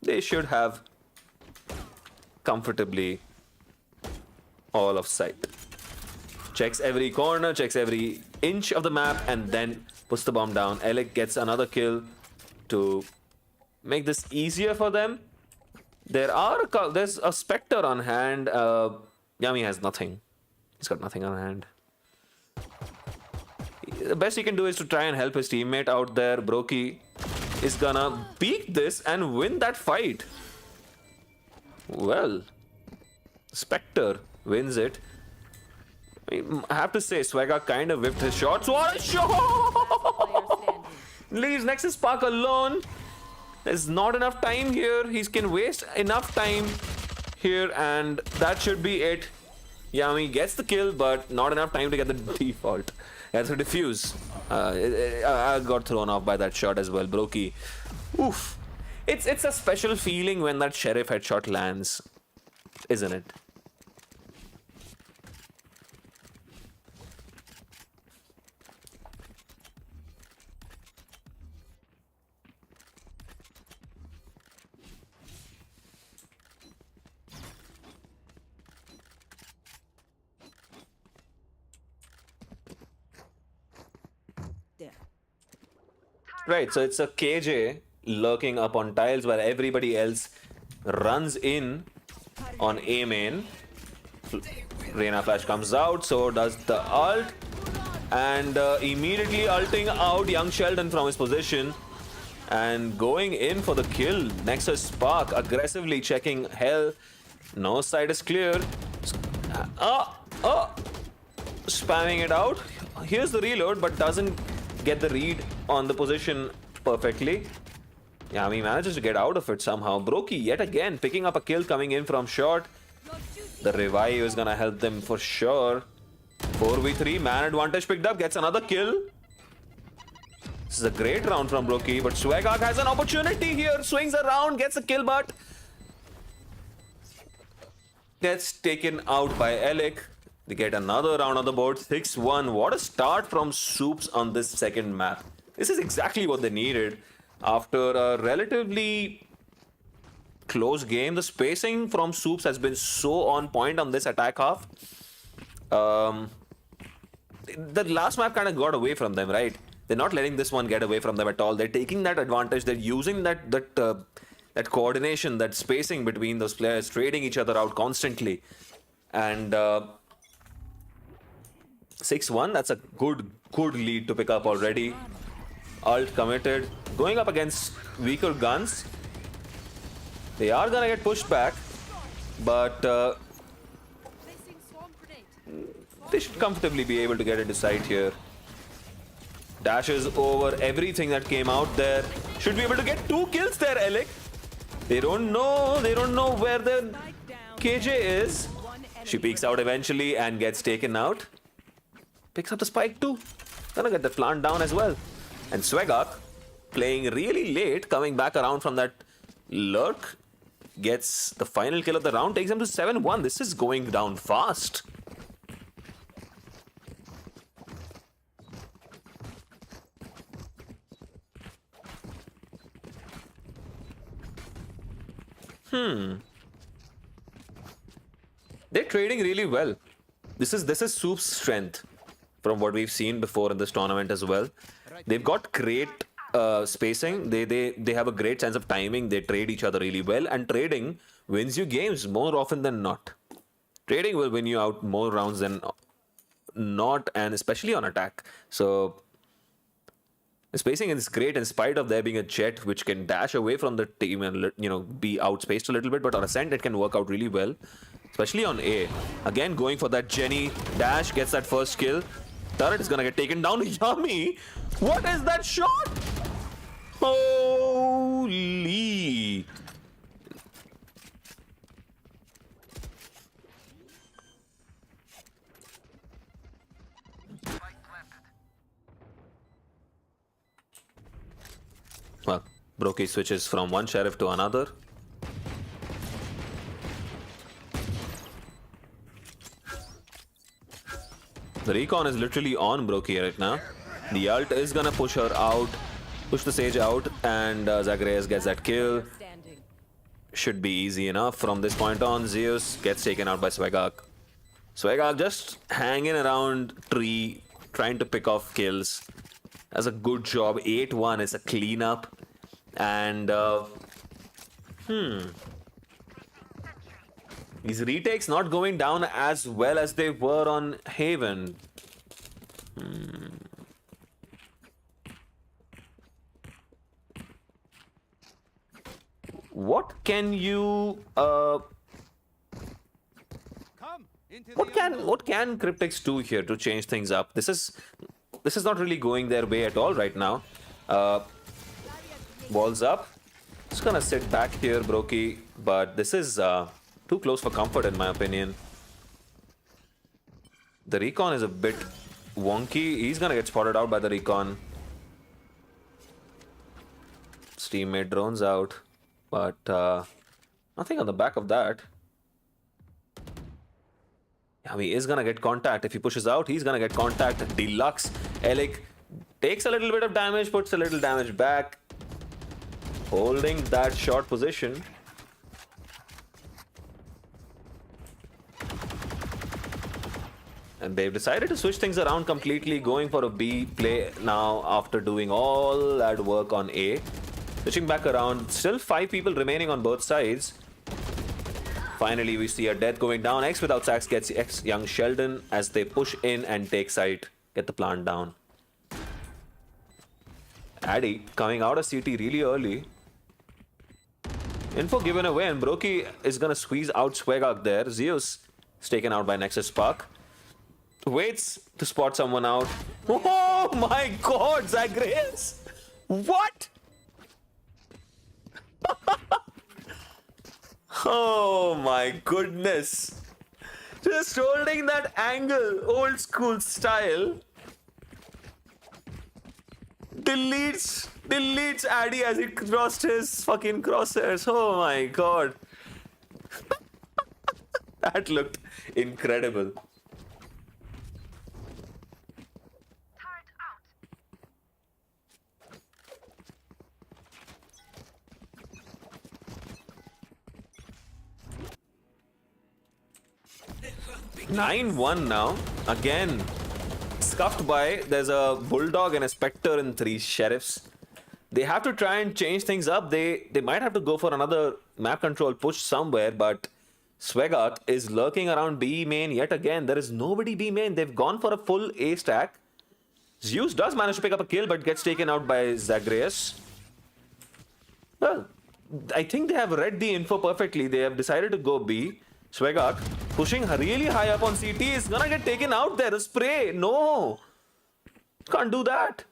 they should have comfortably all of sight. Checks every corner, checks every inch of the map, and then puts the bomb down. Alec gets another kill to make this easier for them. There's a Spectre on hand. Yami has nothing. He's got nothing on hand. The best he can do is to try and help his teammate out there. Brokey is gonna beat this and win that fight. Well, Spectre wins it. I have to say, Swagger kind of whipped his shots. What a shot! Player standing. Leaves Nexus Spark alone. There's not enough time here. He can waste enough time here, and that should be it. Yami gets the kill, but not enough time to get the default. He has to defuse. I got thrown off by that shot as well. Brokey. Oof. It's a special feeling when that Sheriff headshot lands, isn't it? Right, so it's a KJ lurking up on tiles while everybody else runs in on A main. Reyna flash comes out, so does the ult, and immediately ulting out young Sheldon from his position and going in for the kill. Nexus Spark aggressively checking hell. No side is clear. Spamming it out. Here's the reload, but doesn't get the read on the position perfectly. Yami manages to get out of it somehow. Brokey yet again picking up a kill coming in from short. The revive is gonna help them for sure. 4v3, man advantage picked up, gets another kill. This is a great round from Brokey, but Swagart has an opportunity here. Swings around, gets a kill, but gets taken out by Alec. They get another round on the board, 6-1. What a start from Supes on this second map. This is exactly what they needed. After a relatively close game, the spacing from Supes has been so on point on this attack half. The last map kind of got away from them, right? They're not letting this one get away from them at all. They're taking that advantage. They're using that coordination, that spacing between those players, trading each other out constantly. And 6-1, that's a good lead to pick up already. Ult committed. Going up against weaker guns. They are gonna get pushed back, but they should comfortably be able to get into sight here. Dashes over everything that came out there. Should be able to get 2 kills there, Alec. They don't know where the KJ is. She peeks out eventually and gets taken out. Picks up the spike too. Gonna get the plant down as well. And Swagart, playing really late, coming back around from that lurk, gets the final kill of the round, takes him to 7-1. This is going down fast. They're trading really well. This is Soup's strength from what we've seen before in this tournament as well. They've got great spacing. They have a great sense of timing. They trade each other really well, and trading wins you games more often than not. Trading will win you out more rounds than not, and especially on attack. So spacing is great in spite of there being a jet which can dash away from the team and be outspaced a little bit. But on ascent, it can work out really well, especially on A. Again, going for that Jenny dash, gets that first kill. Turret is gonna get taken down. Yummy! What is that shot? Holy! Well, Brokey switches from one sheriff to another. The recon is literally on Brokey right now. The ult is gonna push her out, push the Sage out, and Zagreus gets that kill. Standing. Should be easy enough from this point on. Zeus gets taken out by Swagak. Swagak just hanging around tree, trying to pick off kills. That's a good job. 8-1 is a cleanup. And these retakes not going down as well as they were on Haven. What can you Come into the what can Cryptics do here to change things up? This is not really going their way at all right now. Walls up. Just gonna sit back here, Brokey, but this is too close for comfort in my opinion. The recon is a bit wonky. He's gonna get spotted out by the recon. His teammate drones out, but nothing on the back of that. Yeah, he is gonna get contact. If he pushes out, he's gonna get contact. Deluxe. Elik takes a little bit of damage, puts a little damage back. Holding that short position. And they've decided to switch things around completely, going for a B play now after doing all that work on A. Switching back around. Still 5 people remaining on both sides. Finally, we see a death going down. X without Sax gets X young Sheldon as they push in and take site. Get the plant down. Addy coming out of CT really early. Info given away, and Brokey is gonna squeeze out Swagak there. Zeus is taken out by Nexus Spark. Waits to spot someone out. Oh my god, Zagreus! What? Oh my goodness. Just holding that angle, old school style. Deletes Addy as he crossed his fucking crosshairs. Oh my god. That looked incredible. Turret out. Nine-1 now. Again. Scuffed by. There's a Bulldog and a Spectre and 3 Sheriffs. They have to try and change things up. They might have to go for another map control push somewhere, but Swagart is lurking around B main yet again. There is nobody B main. They've gone for a full A stack. Zeus does manage to pick up a kill, but gets taken out by Zagreus. Well, I think they have read the info perfectly. They have decided to go B. Swagart pushing really high up on CT is gonna get taken out there. The spray. No. Can't do that.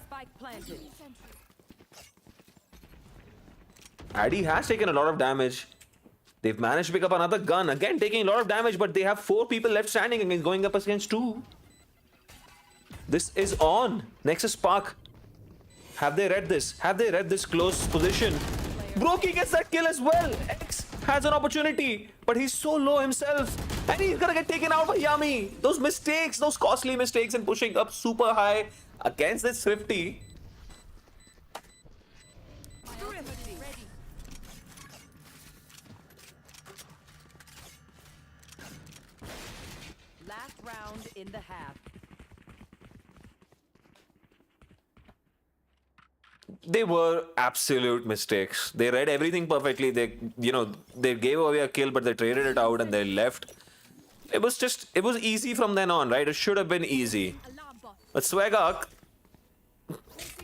Spike planted. Addy has taken a lot of damage. They've managed to pick up another gun. Again, taking a lot of damage, but they have 4 people left standing and going up against 2. This is on. Nexus Spark. Have they read this? Have they read this close position? Brokey gets that kill as well. X has an opportunity, but he's so low himself. And he's gonna get taken out by Yami. Those mistakes, those costly mistakes in pushing up super high against this Thrifty. Last round in the half. They were absolute mistakes. They read everything perfectly. They gave away a kill, but they traded it out and they left. It was easy from then on, right? It should have been easy. Alarm bot. But Swagak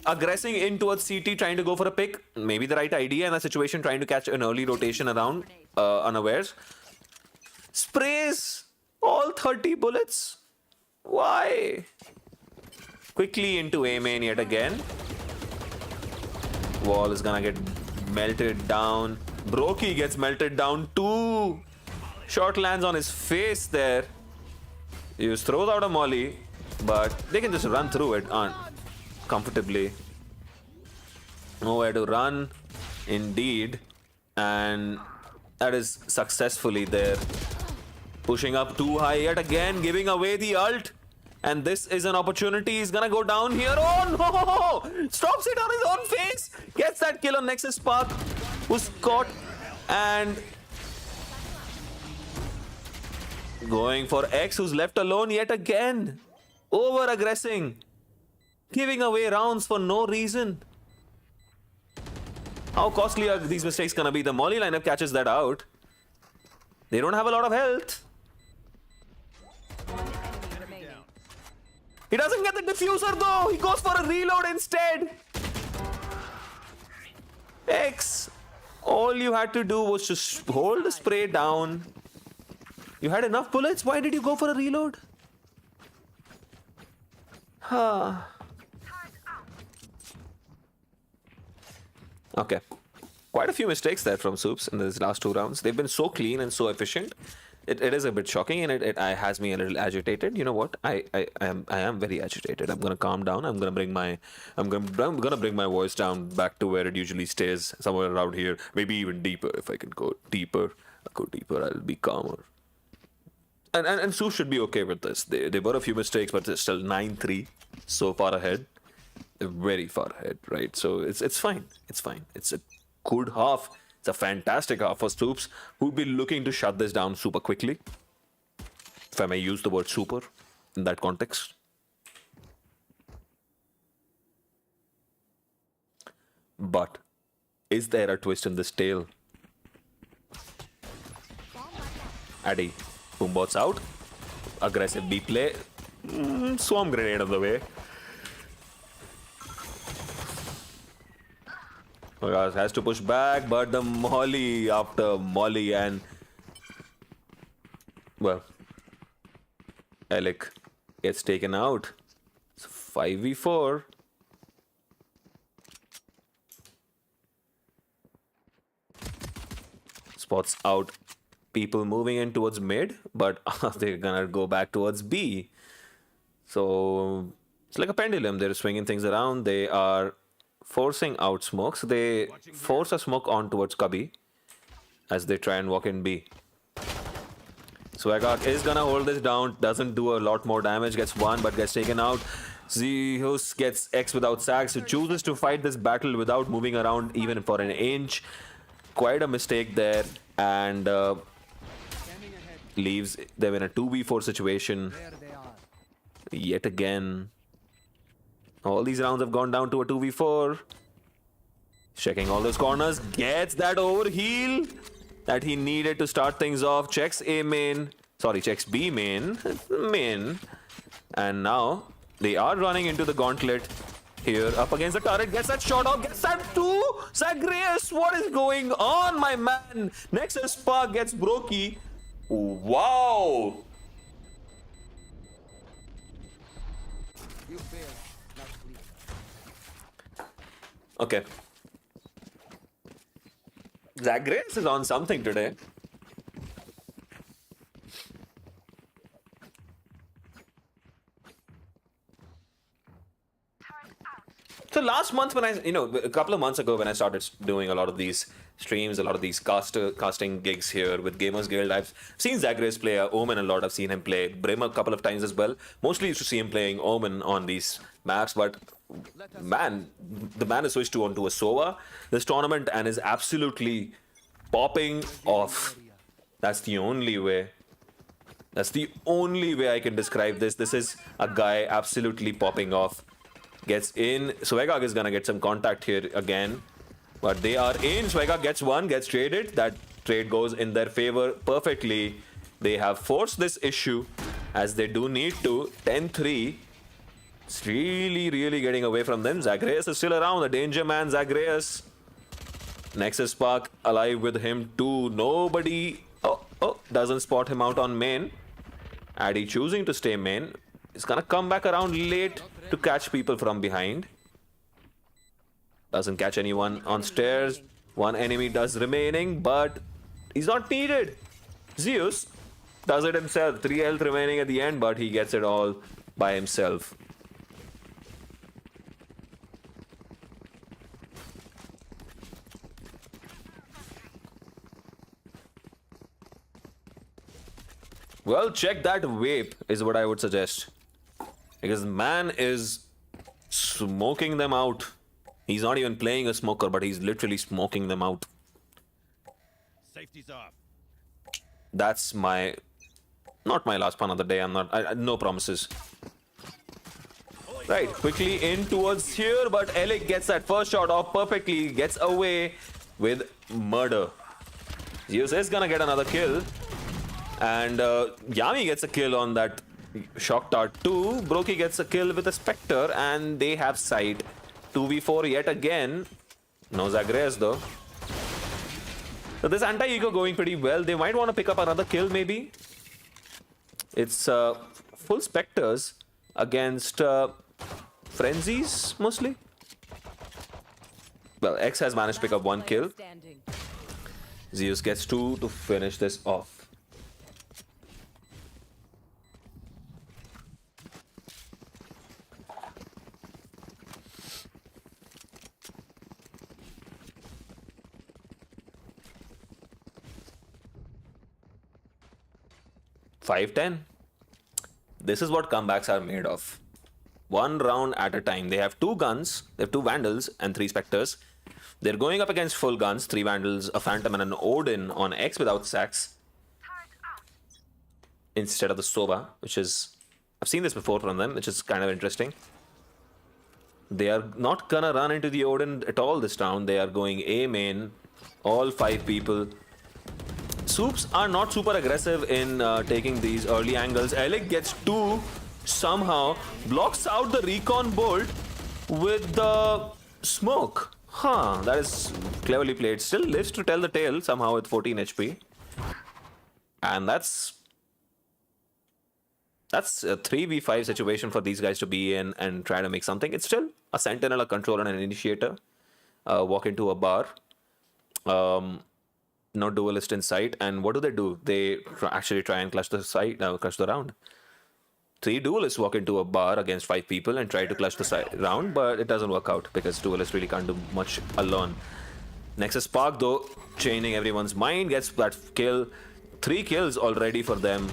aggressing in towards CT, trying to go for a pick, maybe the right idea in that situation, trying to catch an early rotation around unawares. Sprays all 30 bullets. Why? Quickly into A main yet again. Wall is gonna get melted down. Brokey gets melted down too. Shot lands on his face there. He just throws out a molly, but they can just run through it comfortably. Nowhere to run, indeed. And that is successfully there. Pushing up too high yet again, giving away the ult. And this is an opportunity. He's gonna go down here. Oh no! Stops it on his own face. Gets that kill on Nexus Spark. Who's caught and going for X, who's left alone yet again. Over aggressing. Giving away rounds for no reason. How costly are these mistakes gonna be? The Molly lineup catches that out. They don't have a lot of health. Remaining. He doesn't get the diffuser though. He goes for a reload instead. X. All you had to do was just hold the spray down. You had enough bullets. Why did you go for a reload? Okay. Quite a few mistakes there from Supes in these last 2 rounds. They've been so clean and so efficient. It is a bit shocking and it has me a little agitated. You know what? I am very agitated. I'm gonna calm down. I'm gonna bring my voice down back to where it usually stays, somewhere around here. Maybe even deeper if I can go deeper. I'll go deeper. I'll be calmer. And Supes should be okay with this. They were a few mistakes, but they're still 9-3, so far ahead. They're very far ahead, right? So it's fine. It's fine. It's a good half. It's a fantastic half for Supes, who'd be looking to shut this down super quickly. If I may use the word super in that context. But is there a twist in this tale? Addy. Boombot's out. Aggressive B play. Swarm grenade on the way. Vegas has to push back, but the molly after molly and... Well, Alec gets taken out. It's 5v4. Spots out people moving in towards mid, but they're gonna go back towards B. So it's like a pendulum. They're swinging things around. They are forcing out smokes. They force a smoke on towards Cubby as they try and walk in B. Swagak is gonna hold this down. Doesn't do a lot more damage. Gets one, but gets taken out. Zeus gets X without sags. So chooses to fight this battle without moving around even for an inch. Quite a mistake there. And leaves them in a 2v4 situation. Yet again. All these rounds have gone down to a 2v4. Checking all those corners. Gets that overheal that he needed to start things off. Checks A main. Sorry, checks B main. Main. And now they are running into the gauntlet. Here, up against the turret. Gets that shot off. Gets that too. Zagreus, what is going on, my man? Nexus Spark gets Brokey. Wow. You fail, not sleep. Okay. Zagreus is on something today. So last month when a couple of months ago when I started doing a lot of these streams, a lot of these casting gigs here with GamersGuild, I've seen Zagreus play Omen a lot. I've seen him play Brim a couple of times as well. Mostly used to see him playing Omen on these maps, but man, the man is switched onto a Sova this tournament and is absolutely popping off. That's the only way. That's the only way I can describe this. This is a guy absolutely popping off. Gets in. Swagag is gonna get some contact here again. But they are in. Swagag gets one, gets traded. That trade goes in their favor perfectly. They have forced this issue as they do need to. 10-3. It's really getting away from them. Zagreus is still around. The danger man, Zagreus. Nexus Spark alive with him too. Nobody doesn't spot him out on main. Addy choosing to stay main. He's gonna come back around late to catch people from behind. Doesn't catch anyone on stairs. One enemy does remaining, but he's not needed. Zeus does it himself. 3 health remaining at the end, but he gets it all by himself. Well, check that vape is what I would suggest. Because man is smoking them out. He's not even playing a smoker, but he's literally smoking them out. Safety's off. That's not my last pun of the day. No promises. Right, quickly in towards here, but Alec gets that first shot off perfectly, gets away with murder. Zeus is gonna get another kill. And Yami gets a kill on that Shock Dart too. Brokey gets a kill with a Spectre, and they have sight. 2v4 yet again. No Zagreus though. So this anti-ego going pretty well. They might want to pick up another kill maybe. It's full Spectres against Frenzies mostly. Well, X has managed to pick up one kill. Standing. Zeus gets 2 to finish this off. $5-10. This is what comebacks are made of. One round at a time. They have 2 guns, they have 2 Vandals and 3 Spectres. They're going up against full guns, 3 Vandals, a Phantom and an Odin on X without sacks. Instead of the Sova, which is... I've seen this before from them, which is kind of interesting. They are not gonna run into the Odin at all this round. They are going A main, all 5 people. Supes are not super aggressive in taking these early angles. Alec gets 2 somehow, blocks out the recon bolt with the smoke. Huh, that is cleverly played. Still lives to tell the tale somehow with 14 HP. And that's a 3v5 situation for these guys to be in and try to make something. It's still a Sentinel, a Controller, and an Initiator. Walk into a bar. No duelist in sight, and what do? They actually try and clutch the round. 3 duelists walk into a bar against 5 people and try to clutch the round, but it doesn't work out because duelists really can't do much alone. Nexus Spark though, chaining everyone's mind, gets that kill. 3 kills already for them.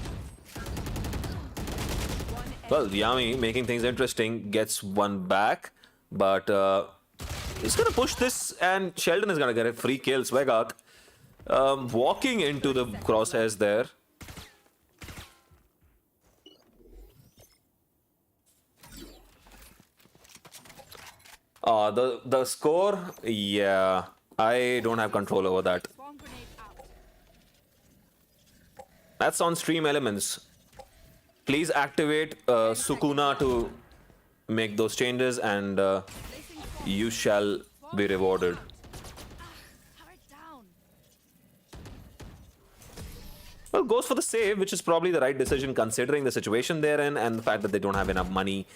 Well, Yami making things interesting, gets 1 back, but he's gonna push this, and Sheldon is gonna get a free kill. Swagak walking into the crosshairs there. The score, yeah, I don't have control over that. Bomb grenade out. That's on Stream Elements. Please activate Sukuna to make those changes, and you shall be rewarded. Turret down. Well, goes for the save, which is probably the right decision considering the situation they're in and the fact that they don't have enough money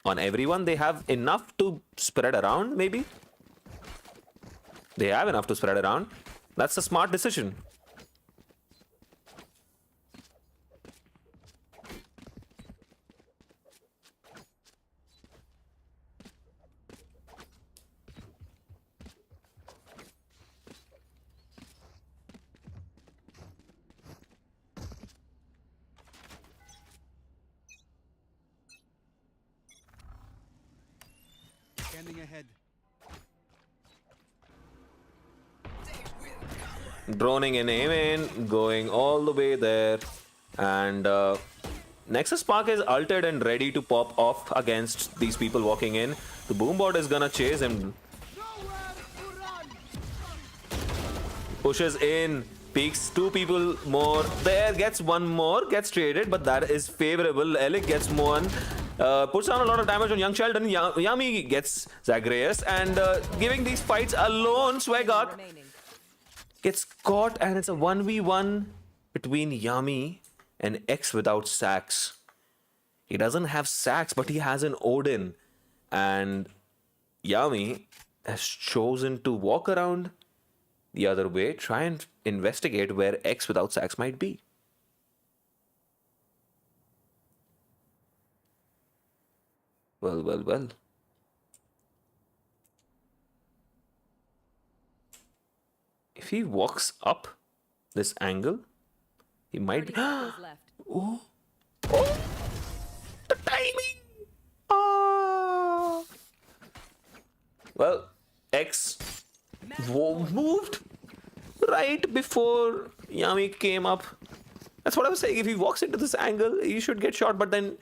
on everyone. They have enough to spread around, maybe? They have enough to spread around. That's a smart decision. Scanning ahead. Droning in A main, going all the way there, and Nexus Spark is ulted and ready to pop off against these people walking in. The Boombot is gonna chase him. Pushes in, peeks 2 people more. There, gets 1 more, gets traded, but that is favorable. Alec gets 1. Puts down a lot of damage on Young Sheldon. Yami gets Zagreus, and giving these fights alone, Swagok gets caught, and it's a 1v1 between Yami and X without sacks. He doesn't have sacks, but he has an Odin. And Yami has chosen to walk around the other way, try and investigate where X without sacks might be. Well, well, well. If he walks up this angle, he might be. Oh, oh, the timing! Ah. Well, X moved right before Yami came up. That's what I was saying. If he walks into this angle, he should get shot. But then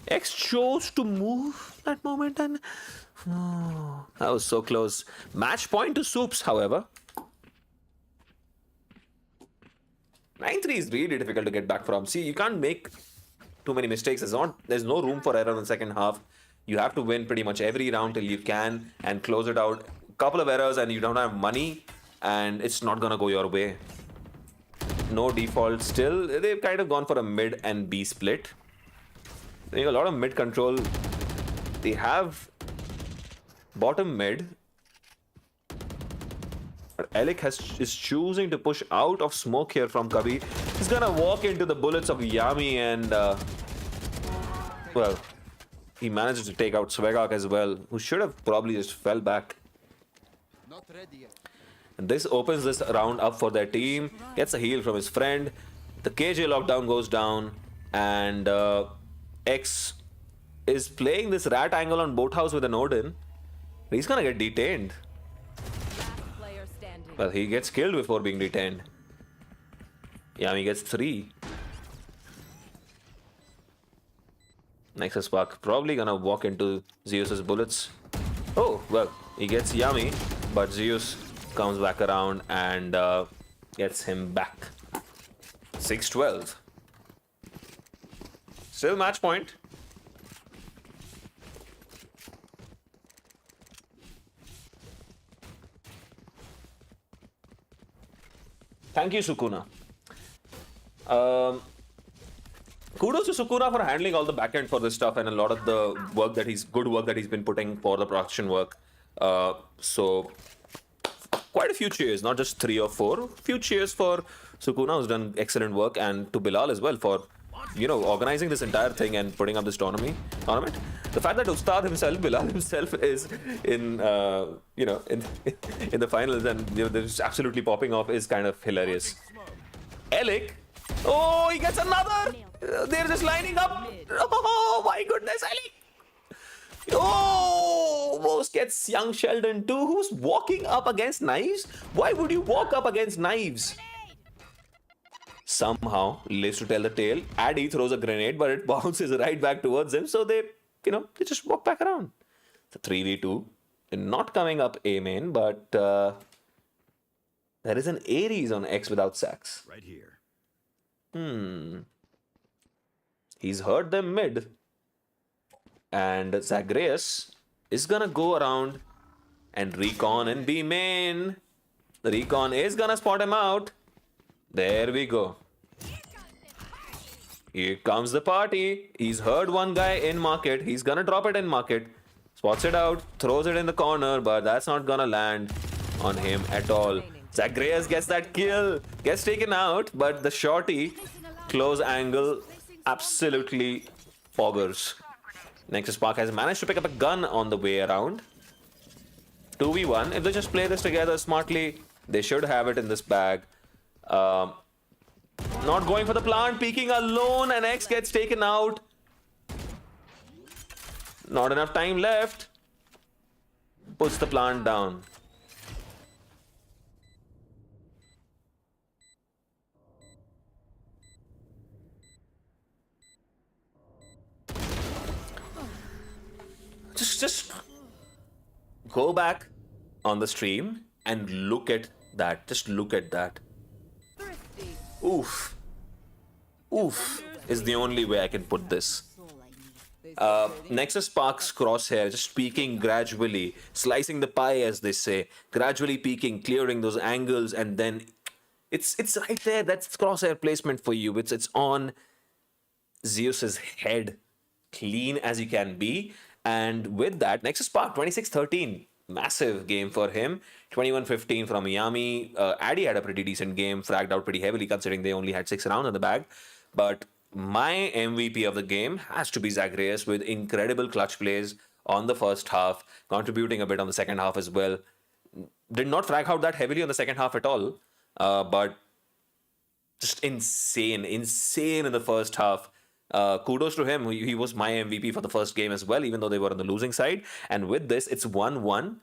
X chose to move that moment, and oh, that was so close. Match point to Supes, however. 9-3 is really difficult to get back from. See, you can't make too many mistakes. There's no room for error in the second half. You have to win pretty much every round till you can and close it out. Couple of errors and you don't have money, and it's not gonna go your way. No default still. They've kind of gone for a mid and B split. They have a lot of mid control. They have bottom mid. But Alec is choosing to push out of smoke here from Kabi. He's gonna walk into the bullets of Yami, and well, he manages to take out Swagok as well, who should have probably just fell back. Not ready yet. And this opens this round up for their team. Gets a heal from his friend. The KJ lockdown goes down, and X is playing this rat angle on Boathouse with an Odin. He's gonna get detained. Well, he gets killed before being detained. Yami gets 3. Nexus Spark probably gonna walk into Zeus's bullets. Oh, well, he gets Yami, but Zeus comes back around and gets him back. 6-12. Still match point. Thank you, Sukuna. Kudos to Sukuna for handling all the backend for this stuff and a lot of the good work that he's been putting for the production work. So quite a few cheers, not just 3 or 4. Few cheers for Sukuna, who's done excellent work, and to Bilal as well for, you know, organizing this entire thing and putting up this tournament. The fact that Ustad himself, Bilal himself, is in you know, in the finals and, you know, they're just absolutely popping off is kind of hilarious. Alec, oh, he gets another. They're just lining up. Oh my goodness, Alec. Oh, almost gets Young Sheldon too, who's walking up against knives. Why would you walk up against knives? Somehow lives to tell the tale. Addy throws a grenade, but it bounces right back towards him. So they, you know, they just walk back around. It's a 3v2. They're not coming up A main, but there is an Ares on X without sacks. Right here. He's heard them mid. And Zagreus is gonna go around and recon and B main. The recon is gonna spot him out. There we go. Here comes the party. He's heard one guy in market. He's gonna drop it in market. Spots it out, throws it in the corner, but that's not gonna land on him at all. Zagreus gets that kill, gets taken out, but the shorty close angle absolutely poggers. Nexus Spark has managed to pick up a gun on the way around. 2v1. If they just play this together smartly, they should have it in this bag. Not going for the plant, peeking alone, and X gets taken out. Not enough time left. Puts the plant down. Go back on the stream and look at that. Just look at that. Thrifty. Oof. Oof is the only way I can put this. Nexus Sparks crosshair, just peeking gradually, slicing the pie as they say, gradually peeking, clearing those angles, and then it's right there. That's crosshair placement for you. It's on Zeus's head, clean as you can be. And with that, Nexus Spark 26-13. Massive game for him. 21-15 from Miami. Addy had a pretty decent game, fragged out pretty heavily considering they only had 6 rounds in the bag. But my MVP of the game has to be Zagreus with incredible clutch plays on the first half, contributing a bit on the second half as well. Did not frag out that heavily on the second half at all, but just insane in the first half. Kudos to him. He was my MVP for the first game as well, even though they were on the losing side. And with this, it's 1-1.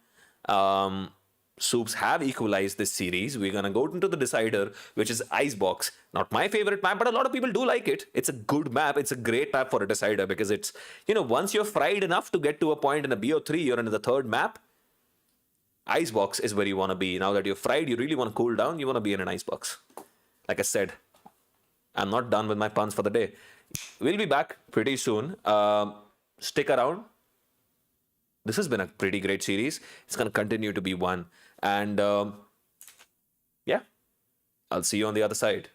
Supes have equalized this series. We're going to go into the decider, which is Icebox. Not my favorite map, but a lot of people do like it. It's a good map. It's a great map for a decider because it's, once you're fried enough to get to a point in a BO3, you're in the third map. Icebox is where you want to be. Now that you're fried, you really want to cool down, you want to be in an icebox. Like I said, I'm not done with my puns for the day. We'll be back pretty soon. Stick around. This has been a pretty great series. It's going to continue to be one. And yeah, I'll see you on the other side.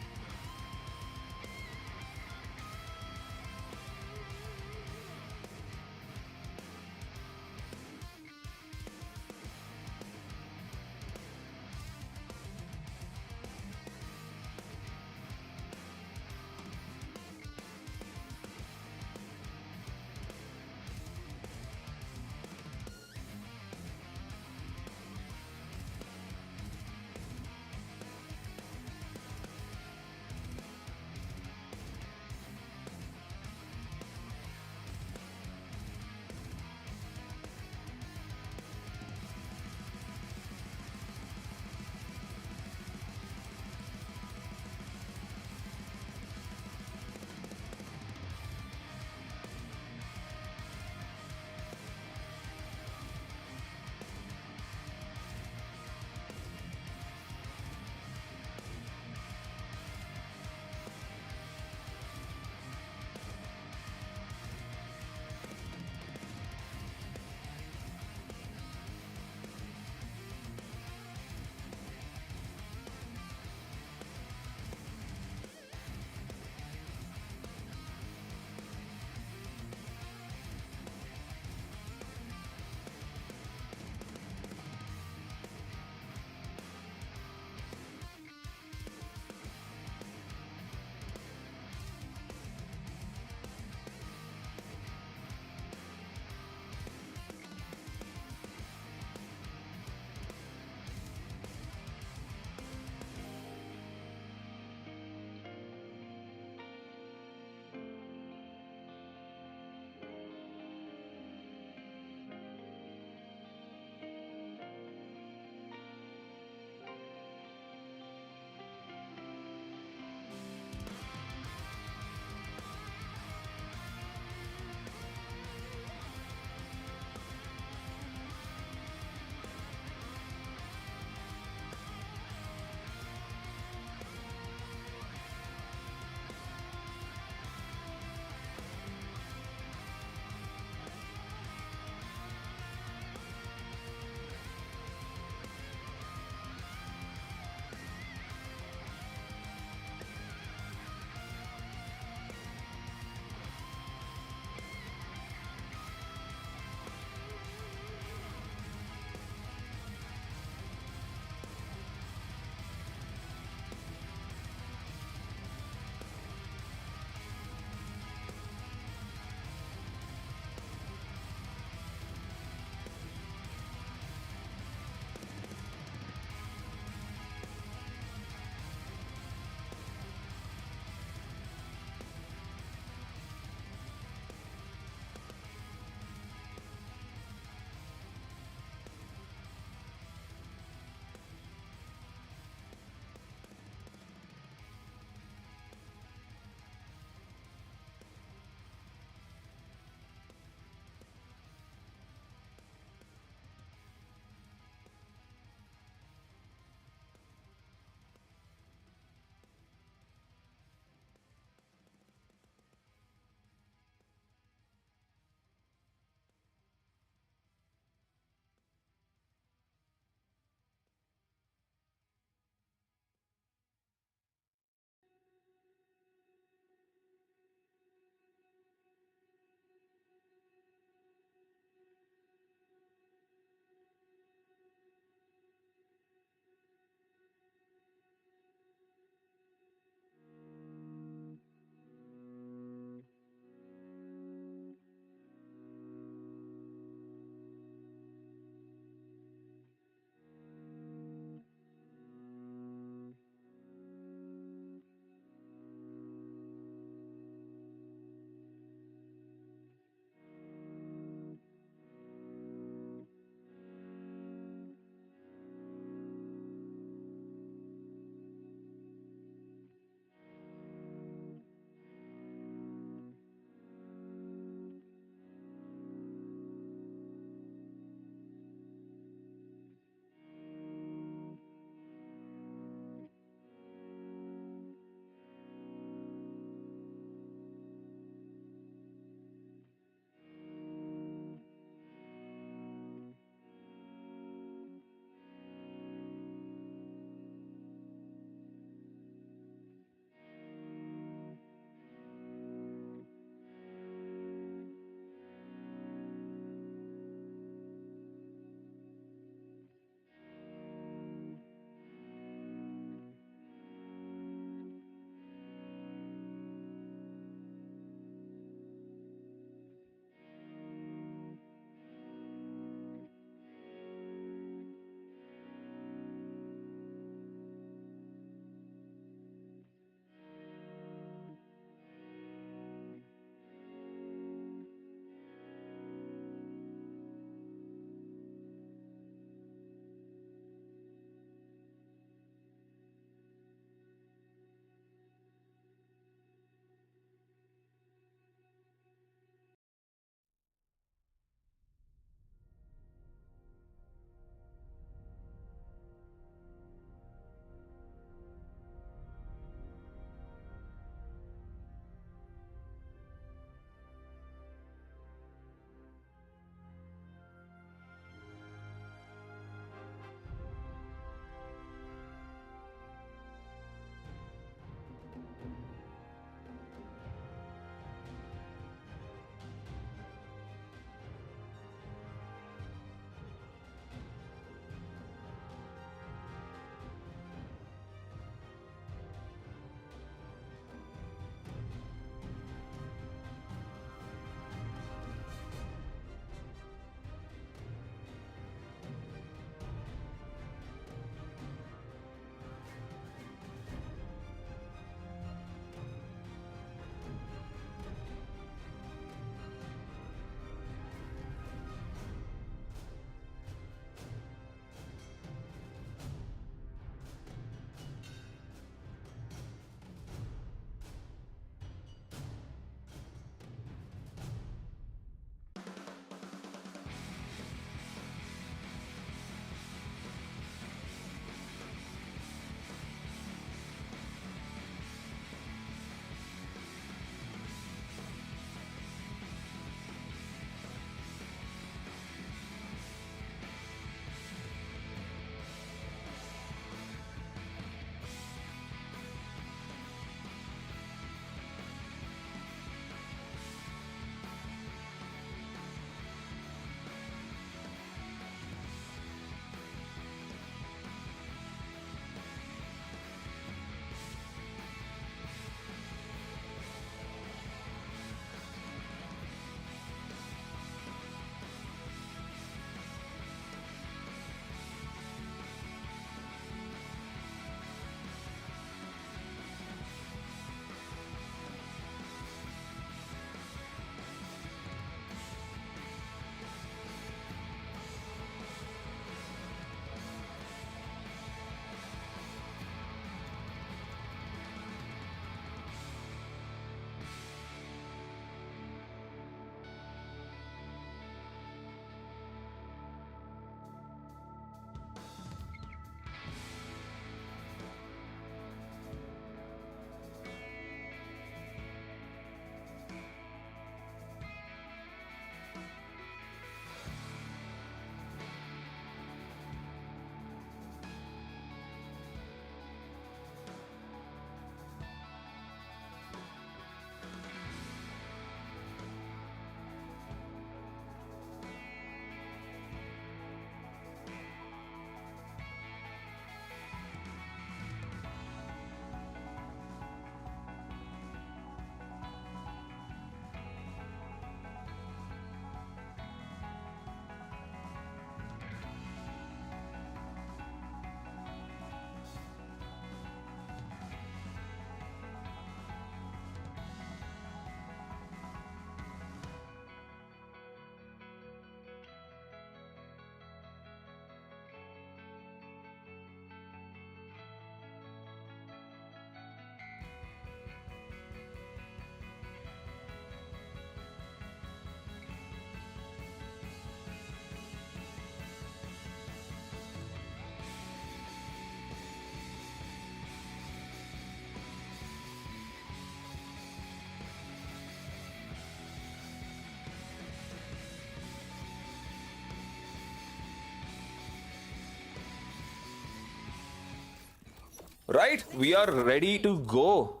Right, we are ready to go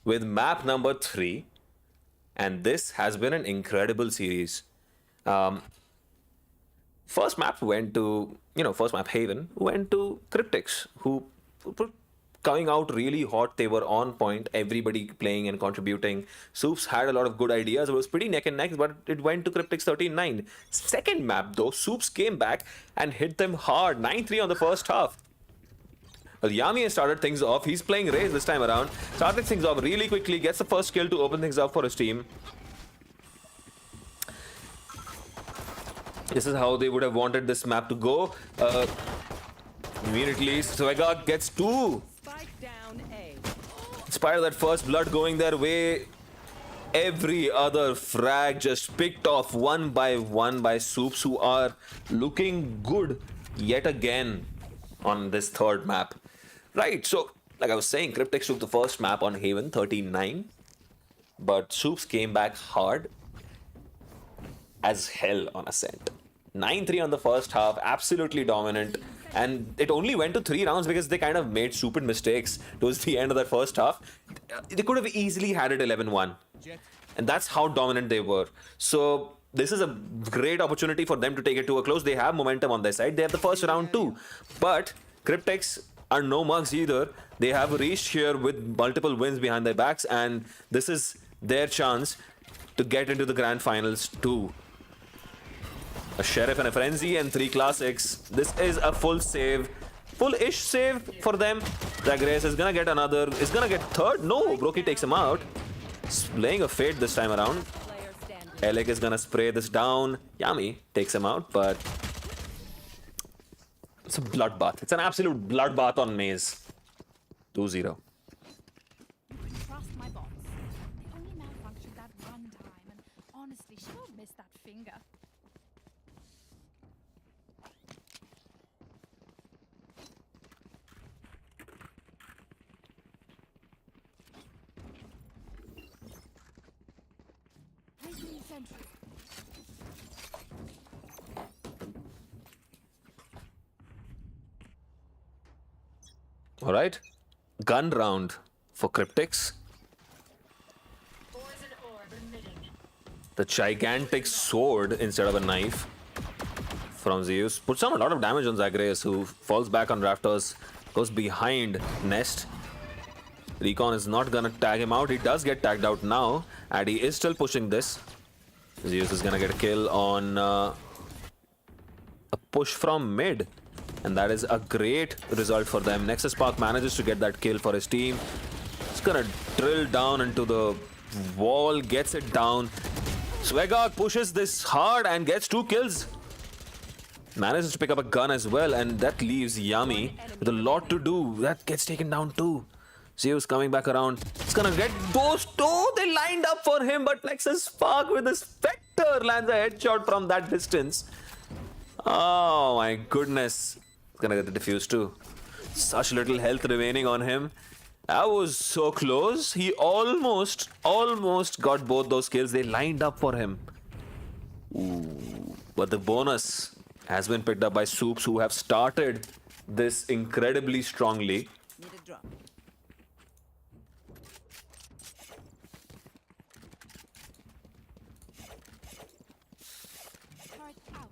with map number 3, and this has been an incredible series. First map went to, first map Haven went to Cryptics, who coming out really hot. They were on point, everybody playing and contributing. Supes had a lot of good ideas. It was pretty neck and neck, but it went to Cryptics 13-9. Second map, though, Supes came back and hit them hard. 9-3 on the first half. Well, Yami has started things off. He's playing Raze this time around. Started things off really quickly, gets the first kill to open things up for his team. This is how they would have wanted this map to go. Immediately, Swagog gets 2. Spike down A. In spite of that first blood going their way, every other frag just picked off one by Supes, who are looking good yet again on this third map. Right, so like I was saying, Cryptics took the first map on Haven 13-9, but Supes came back hard as hell on Ascent. 9-3 on the first half, absolutely dominant. And it only went to 3 rounds because they kind of made stupid mistakes towards the end of that first half. They could have easily had it 11-1. And that's how dominant they were. So this is a great opportunity for them to take it to a close. They have momentum on their side. They have the first round too. But Cryptics are no mugs either. They have reached here with multiple wins behind their backs, and this is their chance to get into the grand finals too. A Sheriff and a Frenzy and 3 classics. This is a full save. Full-ish save for them. Zagreus is gonna get another. Is gonna get third? No, Brokey takes him out. Playing a fade this time around. Player standing. Alec is gonna spray this down. Yami takes him out, but it's a bloodbath. It's an absolute bloodbath on Maze. 2-0. You can trust my bots. They only malfunctioned that one time, and honestly, she won't miss that finger. Placing sentry. All right. Gun round for Cryptics. The gigantic sword instead of a knife from Zeus puts down a lot of damage on Zagreus, who falls back on rafters, goes behind Nest. Recon is not gonna tag him out. He does get tagged out now. Addy is still pushing this. Zeus is gonna get a kill on a push from mid. And that is a great result for them. Nexus Spark manages to get that kill for his team. He's gonna drill down into the wall, gets it down. Swagog pushes this hard and gets 2 kills. Manages to pick up a gun as well, and that leaves Yami with a lot to do. That gets taken down too. Zeus coming back around. It's gonna get those 2. They lined up for him, but Nexus Spark with a Spectre lands a headshot from that distance. Oh my goodness. It's gonna get the defuse too. Such little health remaining on him. That was so close. He almost got both those kills. They lined up for him. Ooh. But the bonus has been picked up by Supes, who have started this incredibly strongly. Need a drop. Turret out.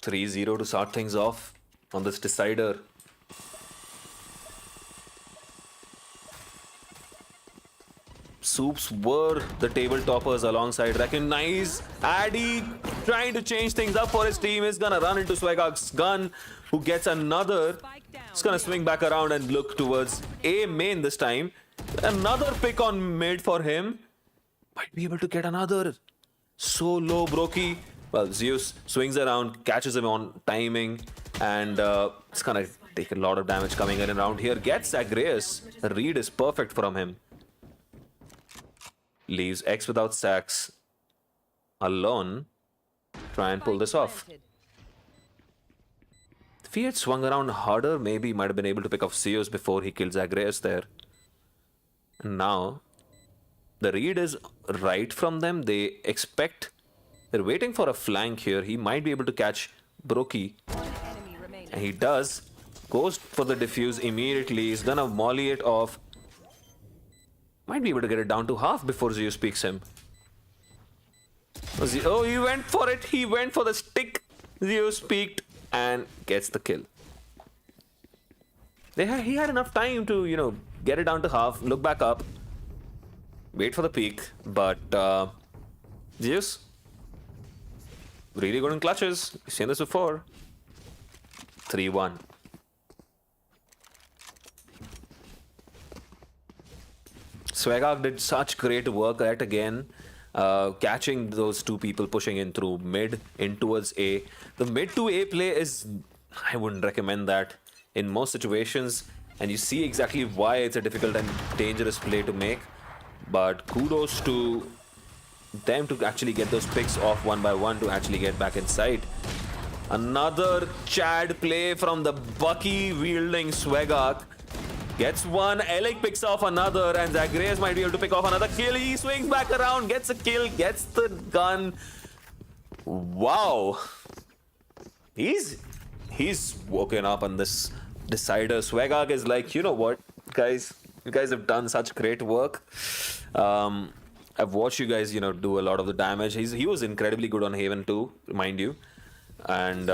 3-0 to start things off on this decider. Supes were the table toppers alongside Recognize. Addy trying to change things up for his team is gonna run into Swagog's gun, who gets another. He's gonna swing back around and look towards A main this time. Another pick on mid for him. Might be able to get another. So low, Brokey. Well, Zeus swings around, catches him on timing, and it's gonna take a lot of damage coming in around here. Gets Zagreus. The read is perfect from him. Leaves X without stacks alone. Try and pull this off. If he had swung around harder, maybe he might have been able to pick off Zeus before he killed Zagreus there. And now, The read is right from them. They expect. They're waiting for a flank here. He might be able to catch Brokey. One enemy remaining. And he does. Goes for the defuse immediately. He's gonna volley it off. Might be able to get it down to half before Zeus peeks him. Oh, he went for it. He went for the stick. Zeus peeked and gets the kill. He had enough time to, get it down to half, look back up, wait for the peak, but Zeus, really good in clutches. You've seen this before. 3-1. Swagag did such great work yet again, catching those two people pushing in through mid in towards A. The mid to A play is, I wouldn't recommend that in most situations, and you see exactly why it's a difficult and dangerous play to make. But kudos to them to actually get those picks off one by one to actually get back inside. Another Chad play from the Bucky wielding Swagak. Gets one, Alec picks off another, and Zagreus might be able to pick off another kill. He swings back around, gets a kill, gets the gun. Wow. He's woken up on this decider. Swagag is like, you know what, guys? You guys have done such great work. I've watched you guys, do a lot of the damage. He was incredibly good on Haven too, mind you. And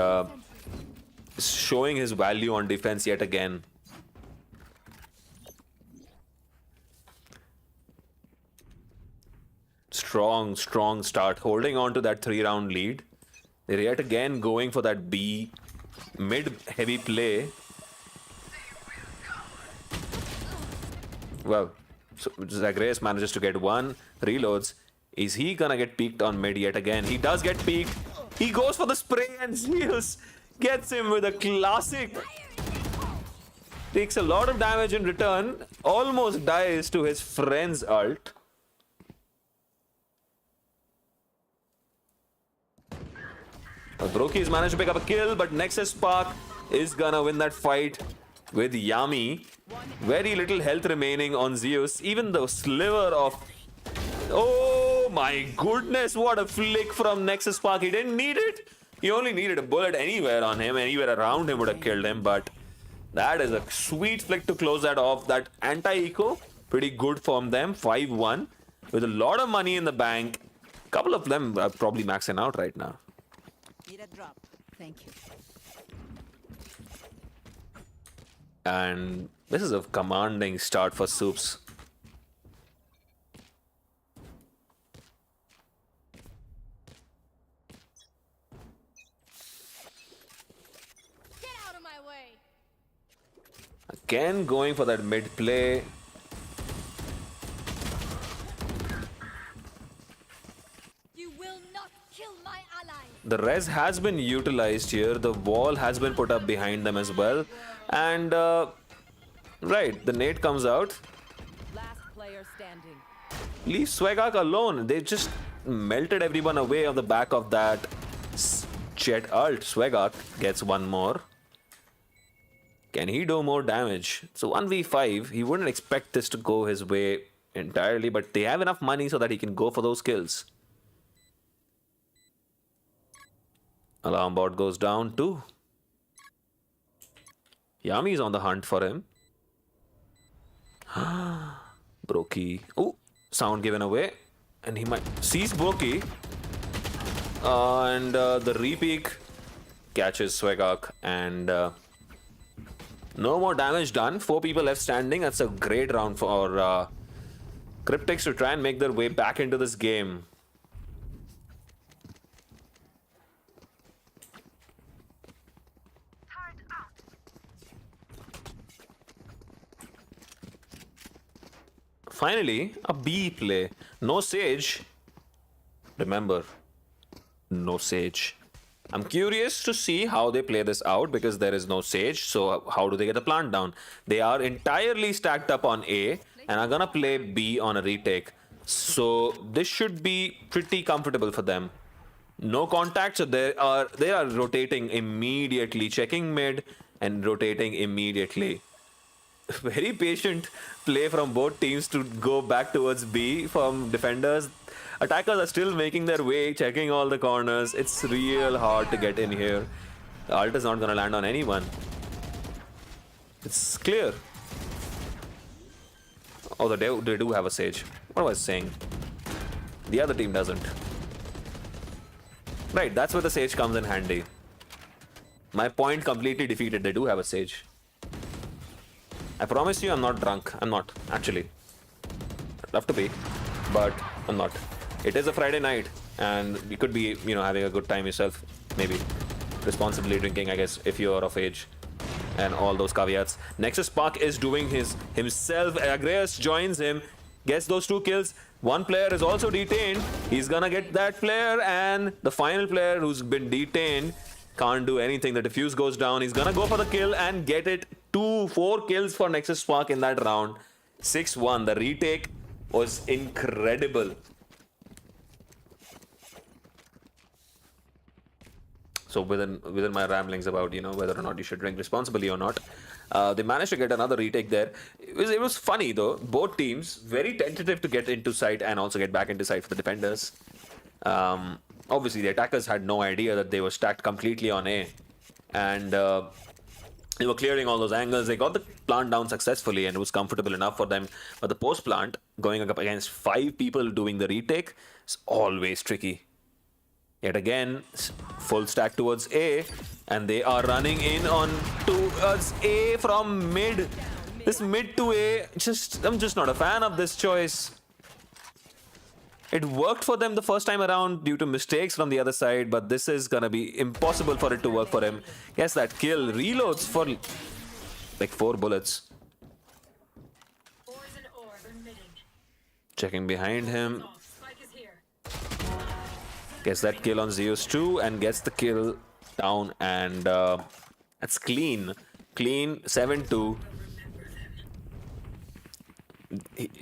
showing his value on defense yet again. Strong start. Holding on to that 3-round lead. They're yet again going for that B mid-heavy play. Well, so Zagreus manages to get one. Reloads. Is he gonna get peeked on mid yet again? He does get peeked. He goes for the spray and Zeus gets him with a classic. Takes a lot of damage in return. Almost dies to his friend's ult. Brokey's managed to pick up a kill, but Nexus Spark is gonna win that fight with Yami. Very little health remaining on Zeus. Even the sliver of... Oh my goodness, what a flick from Nexus Spark. He didn't need it. He only needed a bullet anywhere on him. Anywhere around him would have killed him, but that is a sweet flick to close that off. That anti-eco, pretty good from them. 5-1 with a lot of money in the bank. A couple of them are probably maxing out right now. Need a drop. Thank you. And this is a commanding start for Supes. Get out of my way! Again going for that mid play. You will not kill my ally! The res has been utilized here. The wall has been put up behind them as well. And, right, the nade comes out. Last player standing. Leave Swagak alone. They just melted everyone away on the back of that Jet ult. Swagak gets one more. Can he do more damage? So 1v5, he wouldn't expect this to go his way entirely, but they have enough money so that he can go for those kills. Alarm bot goes down too. Yami's on the hunt for him. Brokey. Oh, sound given away. And he might seize Brokey. And the repeak catches Swagak. And no more damage done. 4 people left standing. That's a great round for Cryptics to try and make their way back into this game. Turret out. Finally, a B play. No Sage. Remember, no Sage. I'm curious to see how they play this out because there is no Sage. So how do they get the plant down? They are entirely stacked up on A and are gonna play B on a retake. So this should be pretty comfortable for them. No contact, so they are rotating immediately, checking mid and rotating immediately. very patient play from both teams to go back towards B from defenders. Attackers are still making their way, checking all the corners. It's real hard to get in here. The ult is not gonna land on anyone. It's clear. Oh, they do have a Sage. What was I saying? The other team doesn't. Right, that's where the Sage comes in handy. My point completely defeated. They do have a Sage. I promise you I'm not drunk. I'm not, actually. I'd love to be, but I'm not. It is a Friday night, and you could be, you know, having a good time yourself. Maybe responsibly drinking, I guess, if you're of age. And all those caveats. Nexus Spark is doing himself. Agreus joins him, gets those 2 kills. One player is also detained. He's gonna get that player, and the final player who's been detained can't do anything. The defuse goes down. He's gonna go for the kill and get it. 4 kills for Nexus Spark in that round. 6-1. The retake was incredible. So within my ramblings about, you know, whether or not you should drink responsibly or not, they managed to get another retake there. It was funny though. Both teams very tentative to get into sight and also get back into sight for the defenders. Obviously, the attackers had no idea that they were stacked completely on A, and they were clearing all those angles. They got the plant down successfully, and it was comfortable enough for them. But the post plant going up against 5 people doing the retake is always tricky. Yet again, full stack towards A, and they are running in on towards A from mid. This mid to A, I'm just not a fan of this choice. It worked for them the first time around due to mistakes from the other side, but this is gonna be impossible for it to work for him. Yes, that kill reloads for like 4 bullets. Checking behind him. Gets that kill on Zeus too, and gets the kill down, and that's clean. Clean 7-2.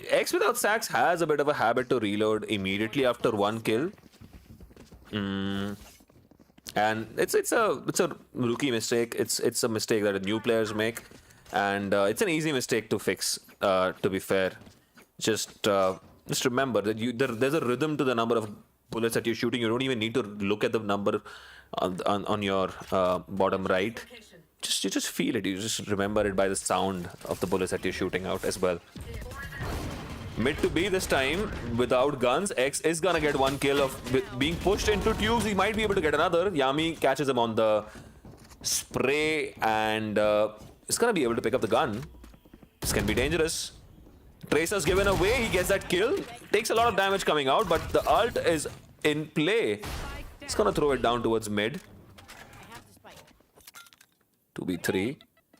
X without Sax has a bit of a habit to reload immediately after 1 kill. And it's a rookie mistake. It's a mistake that new players make, and it's an easy mistake to fix. To be fair, just remember that there's a rhythm to the number of bullets that you're shooting. You don't even need to look at the number on your bottom right. You just feel it. You just remember it by the sound of the bullets that you're shooting out as well. Mid to B this time without guns. X is gonna get 1 kill of being pushed into tubes. He might be able to get another. Yami catches him on the spray, and is gonna be able to pick up the gun. This can be dangerous. Tracer's given away. He gets that kill. Takes a lot of damage coming out, but the ult is in play. It's gonna throw it down towards mid. 2v3.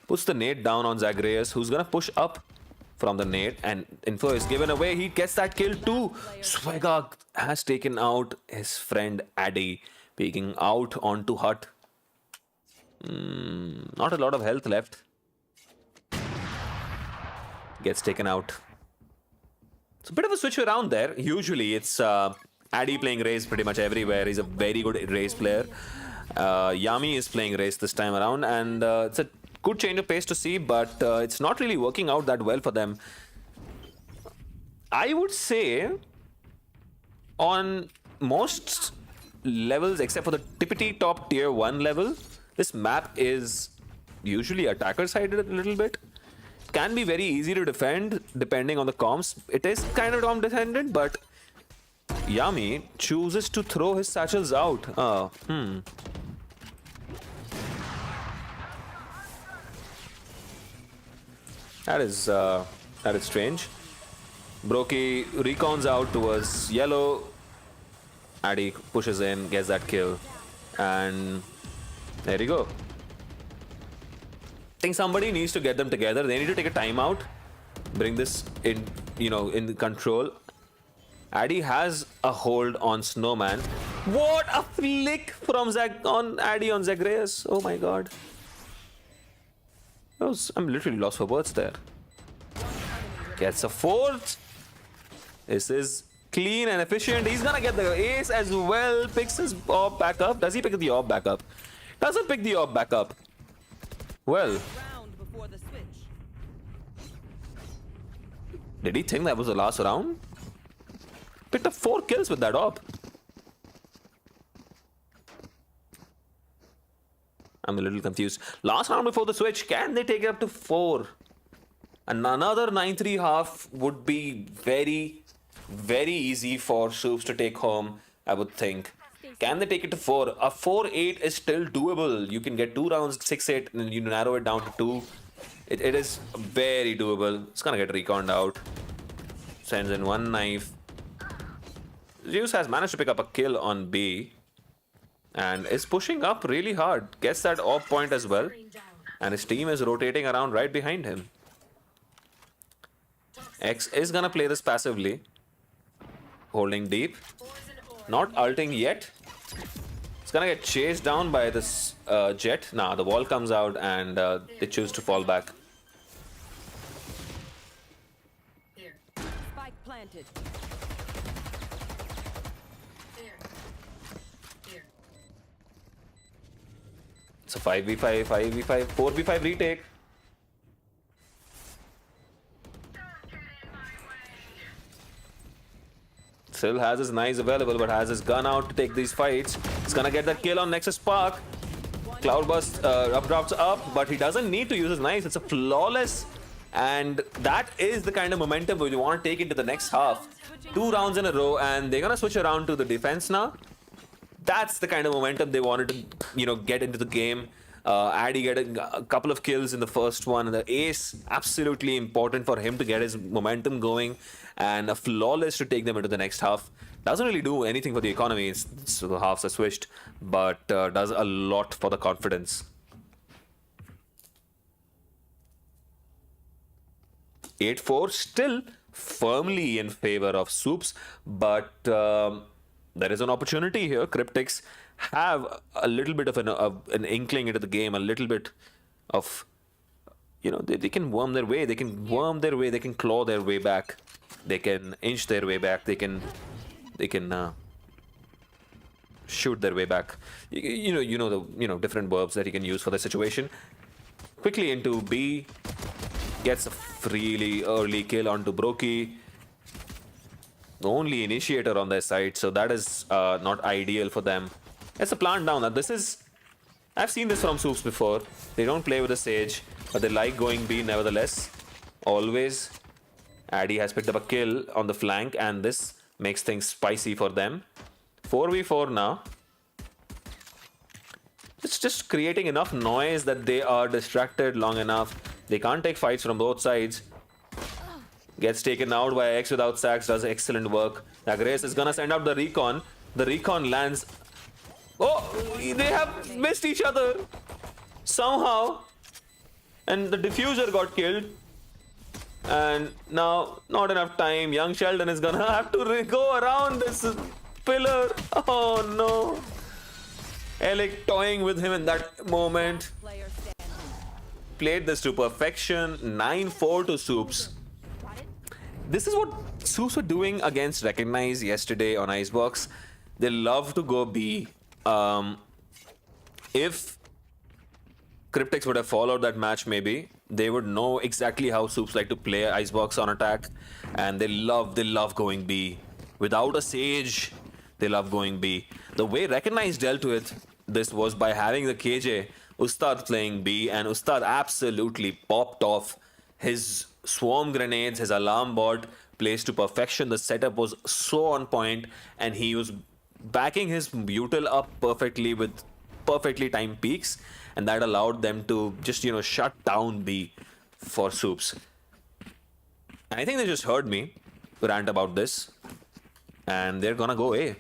Puts the nade down on Zagreus, who's gonna push up from the nade, and info is given away. He gets that kill too. Swagag has taken out his friend Addy, peeking out onto Hut. Not a lot of health left. Gets taken out. It's a bit of a switch around there. Usually it's Addy playing Raze pretty much everywhere. He's a very good Raze player. Yami is playing Raze this time around, and it's a good change of pace to see, but it's not really working out that well for them. I would say on most levels except for the tippity top tier 1 level, this map is usually attacker sided a little bit. Can be very easy to defend depending on the comps. It is kind of dom dependent, but Yami chooses to throw his satchels out. That is strange. Brokey recons out towards yellow. Addy pushes in, gets that kill, and there you go. I think somebody needs to get them together. They need to take a timeout, bring this in, in control. Addy has a hold on Snowman. What a flick from Addy on Zagreus. Oh my god. I'm literally lost for words there. Gets a 4th. This is clean and efficient. He's gonna get the ace as well. Picks his orb back up. Does he pick the orb back up? Doesn't pick the orb back up. Well, Did he think that was the last round? Picked up 4 kills with that op. I'm a little confused. Last round before the switch, can they take it up to 4? And another 9-3 half would be very, very easy for Supes to take home, I would think. Can they take it to 4? A 4-8 is still doable. You can get 2 rounds, 6-8, and you narrow it down to 2. It is very doable. It's gonna get reconned out. Sends in 1 knife. Zeus has managed to pick up a kill on B. And is pushing up really hard. Gets that off point as well. And his team is rotating around right behind him. X is gonna play this passively. Holding deep. Not ulting yet. It's gonna get chased down by this jet. Nah, the wall comes out and they choose to fall back. Spike planted. It's a 5v5, 5v5, 4v5 retake. Still has his knives available, but has his gun out to take these fights. He's gonna get that kill on Nexus Spark. Cloudburst drops up, but he doesn't need to use his knives. It's a flawless, and that is the kind of momentum you want to take into the next half. 2 rounds in a row, and they're gonna switch around to the defense now. That's the kind of momentum they wanted to, get into the game. Addy getting a couple of kills in the first one. The ace, absolutely important for him to get his momentum going. And a flawless to take them into the next half. Doesn't really do anything for the economy. So the halves are switched. But does a lot for the confidence. 8-4 still firmly in favor of Supes. But there is an opportunity here. Cryptics have a little bit of an inkling into the game, a little bit of, they can worm their way, they can claw their way back, they can inch their way back, they can shoot their way back. The different verbs that you can use for the situation. Quickly into B, gets a really early kill onto Brokey. The only initiator on their side, so that is not ideal for them. It's a plant down. Now I've seen this from Supes before. They don't play with the Sage, but they like going B nevertheless. Always. Addy has picked up a kill on the flank, and this makes things spicy for them. 4v4 now. It's just creating enough noise that they are distracted long enough. They can't take fights from both sides. Gets taken out by X without sacks, does excellent work. Grace is gonna send out the recon. The recon lands. Oh, they have missed each other somehow. And the diffuser got killed. And now, not enough time. Young Sheldon is gonna have to go around this pillar. Oh no. Alec toying with him in that moment. Player standing. Played this to perfection. 9-4 to Supes. This is what Supes were doing against Recognize yesterday on Icebox. They love to go B. If Cryptics would have followed that match, maybe they would know exactly how Supes like to play Icebox on attack, and they love going B. Without a Sage, they love going B. The way Recognize dealt with this was by having the KJ Ustad playing B, and Ustad absolutely popped off his swarm grenades, his alarm bot placed to perfection. The setup was so on point, and he was backing his butyl up perfectly with perfectly timed peaks, and that allowed them to just shut down B for Supes. And I think they just heard me rant about this, and they're gonna go A.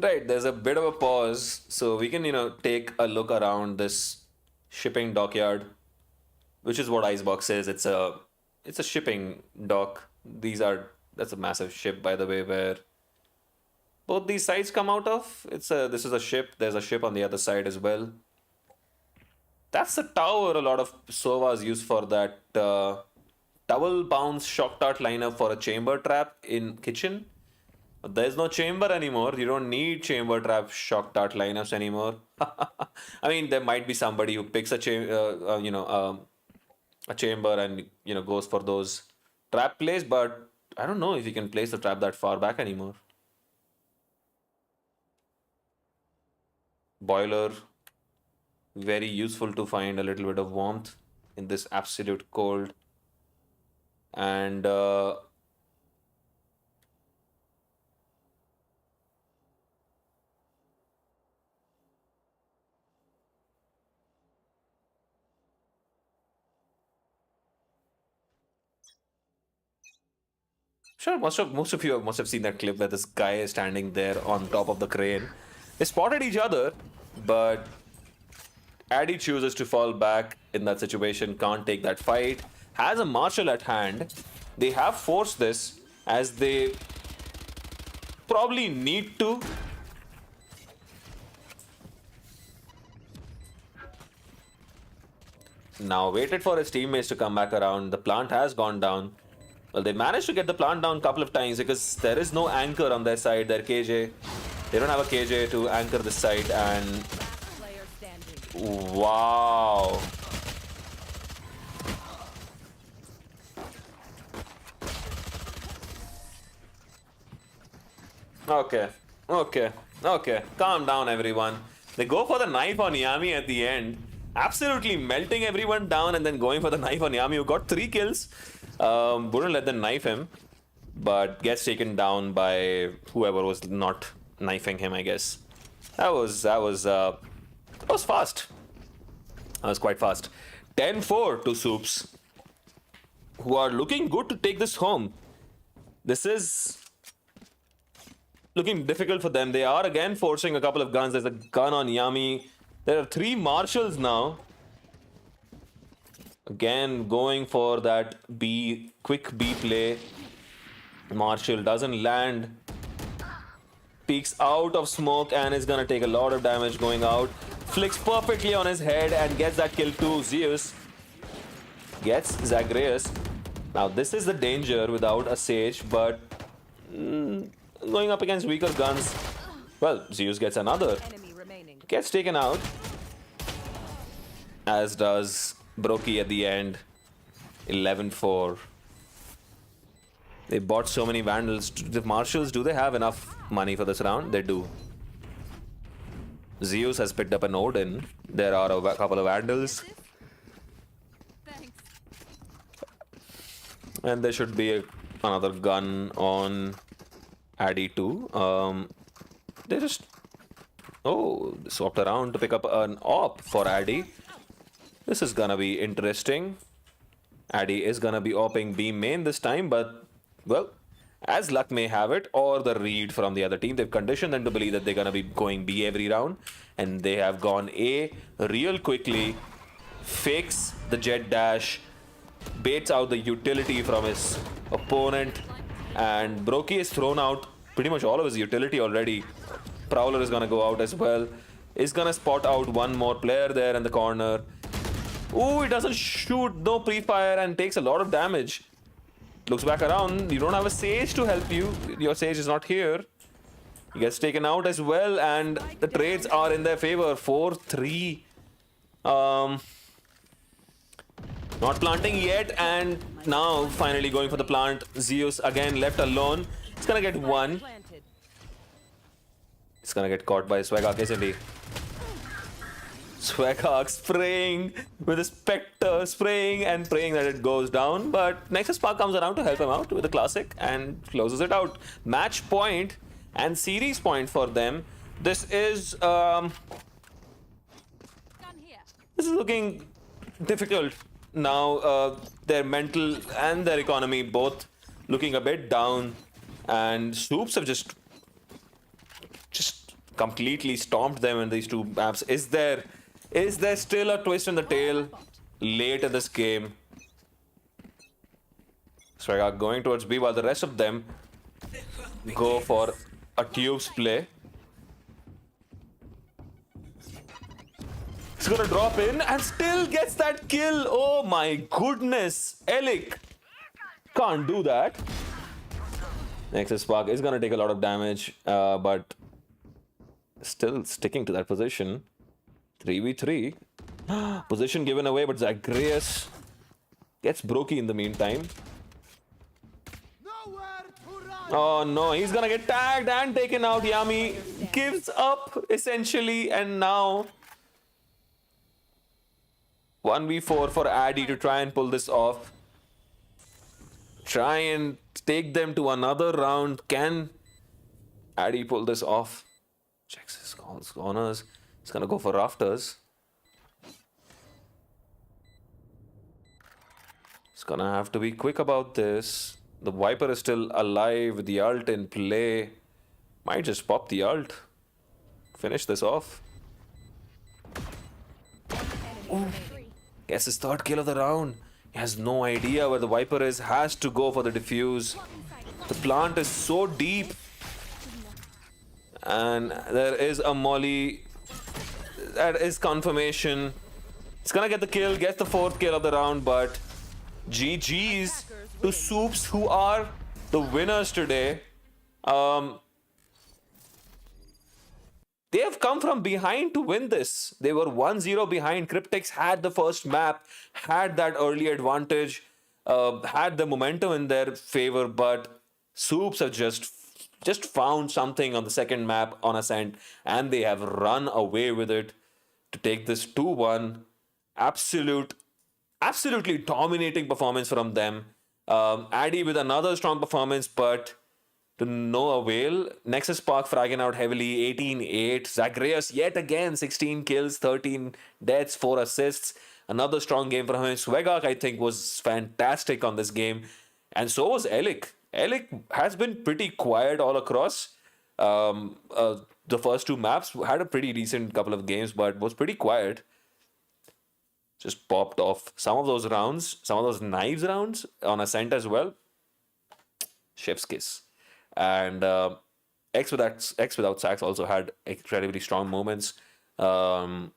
Right, there's a bit of a pause, so we can, take a look around this shipping dockyard, which is what Icebox is. It's a shipping dock. That's a massive ship, by the way, where both these sides come out of. This is a ship. There's a ship on the other side as well. That's the tower a lot of Sovas use for that towel bounce shock dart lineup for a chamber trap in kitchen. But there's no chamber anymore. You don't need chamber trap shock dart lineups anymore. I mean, there might be somebody who picks a chamber and goes for those trap plays, but I don't know if you can place the trap that far back anymore. Boiler, very useful to find a little bit of warmth in this absolute cold. And sure, most of you must have seen that clip where this guy is standing there on top of the crane. They spotted each other, but Addy chooses to fall back in that situation, can't take that fight, has a marshal at hand. They have forced this as they probably need to. Now waited for his teammates to come back around. The plant has gone down. Well, they managed to get the plant down a couple of times because there is no anchor on their side. Their KJ, they don't have a KJ to anchor this side, and Player standing. wow. Okay. Calm down, everyone. They go for the knife on Yami at the end, absolutely melting everyone down, and then going for the knife on Yami, who got 3 kills. Wouldn't let them knife him, but gets taken down by whoever was not knifing him, I guess. That was fast. That was quite fast. 10-4 to Supes, who are looking good to take this home. This is looking difficult for them. They are again forcing a couple of guns. There's a gun on Yami. There are 3 marshals now. Again, going for that quick B play. Marshall doesn't land. Peeks out of smoke and is gonna take a lot of damage going out. Flicks perfectly on his head and gets that kill too. Zeus gets Zagreus. Now this is the danger without a Sage, but going up against weaker guns, well, Zeus gets another. Enemy remaining. Gets taken out, as does Brokey at the end. 11-4. They bought so many Vandals. The Marshals, do they have enough money for this round? They do. Zeus has picked up an Odin. There are a couple of Vandals. Thanks. And there should be another gun on Addy too. They just... Oh, swapped around to pick up an AWP for Addy. This is gonna be interesting. Addy is gonna be AWPing B main this time, but, well, as luck may have it, or the read from the other team, they've conditioned them to believe that they're gonna be going B every round, and they have gone A real quickly, fakes the jet dash, baits out the utility from his opponent, and Brokey is thrown out pretty much all of his utility already. Prowler is gonna go out as well. Is gonna spot out one more player there in the corner. Ooh, he doesn't shoot, no pre-fire, and takes a lot of damage. Looks back around, you don't have a Sage to help you. Your Sage is not here. He gets taken out as well, and the trades are in their favor. 4-3. Not planting yet, and now finally going for the plant. Zeus again left alone. He's gonna get one. Planted. He's gonna get caught by Swaghawk, isn't he? Swaghawk spraying with a Spectre, spraying and praying that it goes down. But Nexus Spark comes around to help him out with a classic and closes it out. Match point and series point for them. This is Gun here. looking difficult now. Their mental and their economy both looking a bit down, and Supes have just completely stomped them in these two maps. Is there still a twist in the tail late in this game? Swagger going towards B while the rest of them go for a tubes play. He's gonna drop in and still gets that kill. Oh my goodness. Elik can't do that. Nexus Spark is gonna take a lot of damage, but still sticking to that position. 3v3. Position given away, but Zagreus gets Brokey in the meantime. Nowhere to run. Oh no, he's gonna get tagged and taken out. Yami gives up essentially, and now 1v4 for Addy to try and pull this off. Try and take them to another round. Can Addy pull this off? Checks his corners. He's gonna go for rafters. He's gonna have to be quick about this. The Viper is still alive with the ult in play. Might just pop the ult. Finish this off. Gets his third kill of the round. He has no idea where the Viper is. Has to go for the defuse. The plant is so deep. And there is a molly. That is confirmation. He's gonna get the kill, gets the fourth kill of the round, but GG's to Supes, who are the winners today. They have come from behind to win this. They were 1-0 behind. Cryptics had the first map, had that early advantage, had the momentum in their favor, but Supes have just found something on the second map on Ascent, and they have run away with it to take this 2-1. Absolutely dominating performance from them. Addy with another strong performance, but to no avail. Nexus Spark fragging out heavily, 18-8. Zagreus yet again, 16 kills, 13 deaths, 4 assists. Another strong game for him. Swegak, I think, was fantastic on this game. And so was Elik. Elik has been pretty quiet all across. The first two maps had a pretty decent couple of games, but was pretty quiet. Just popped off some of those rounds, some of those knives rounds on Ascent as well. Chef's kiss. And X without Sax also had incredibly strong moments. Unlucky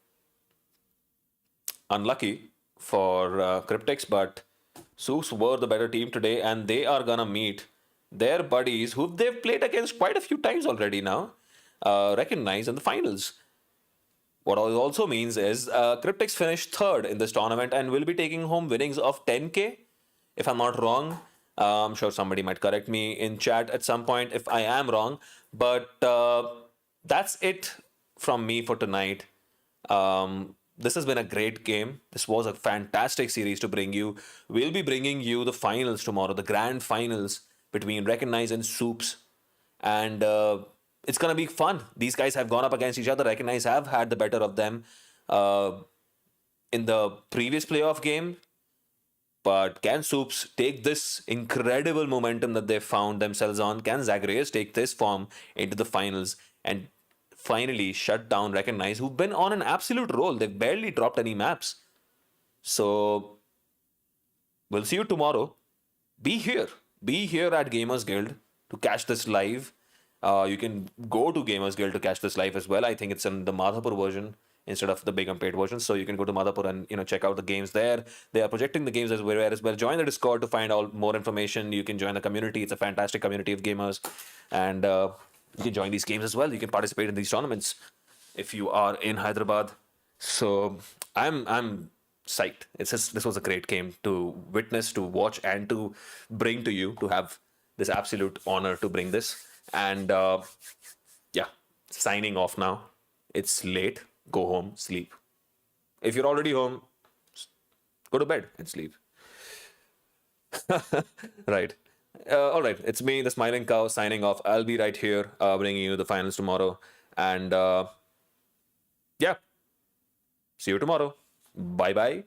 for Cryptics, but Supes were the better team today, and they are gonna meet their buddies who they've played against quite a few times already now, Recognize in the finals. What it also means is Cryptics finished third in this tournament and will be taking home winnings of 10k, if I'm not wrong. I'm sure somebody might correct me in chat at some point if I am wrong. But that's it from me for tonight. This has been a great game. This was a fantastic series to bring you. We'll be bringing you the finals tomorrow, the grand finals between Recognize and Supes. And it's going to be fun. These guys have gone up against each other. Recognize have had the better of them in the previous playoff game. But can Supes take this incredible momentum that they found themselves on? Can Zagreus take this form into the finals and finally shut down Recognize, who've been on an absolute roll? They've barely dropped any maps. So we'll see you tomorrow. Be here at Gamers Guild to catch this live. You can go to Gamers Guild to catch this live as well. I think it's in the Madhapur version instead of the big unpaid version. So you can go to Madhapur and check out the games there. They are projecting the games as well. Join the Discord to find out more information. You can join the community. It's a fantastic community of gamers. And you can join these games as well. You can participate in these tournaments if you are in Hyderabad. So I'm psyched. This was a great game to witness, to watch, and to bring to you, to have this absolute honor to bring this. And signing off now. It's late. Go home, sleep. If you're already home, go to bed and sleep. Right. All right. It's me, the Smiling Cow, signing off. I'll be right here bringing you the finals tomorrow. And see you tomorrow. Bye-bye.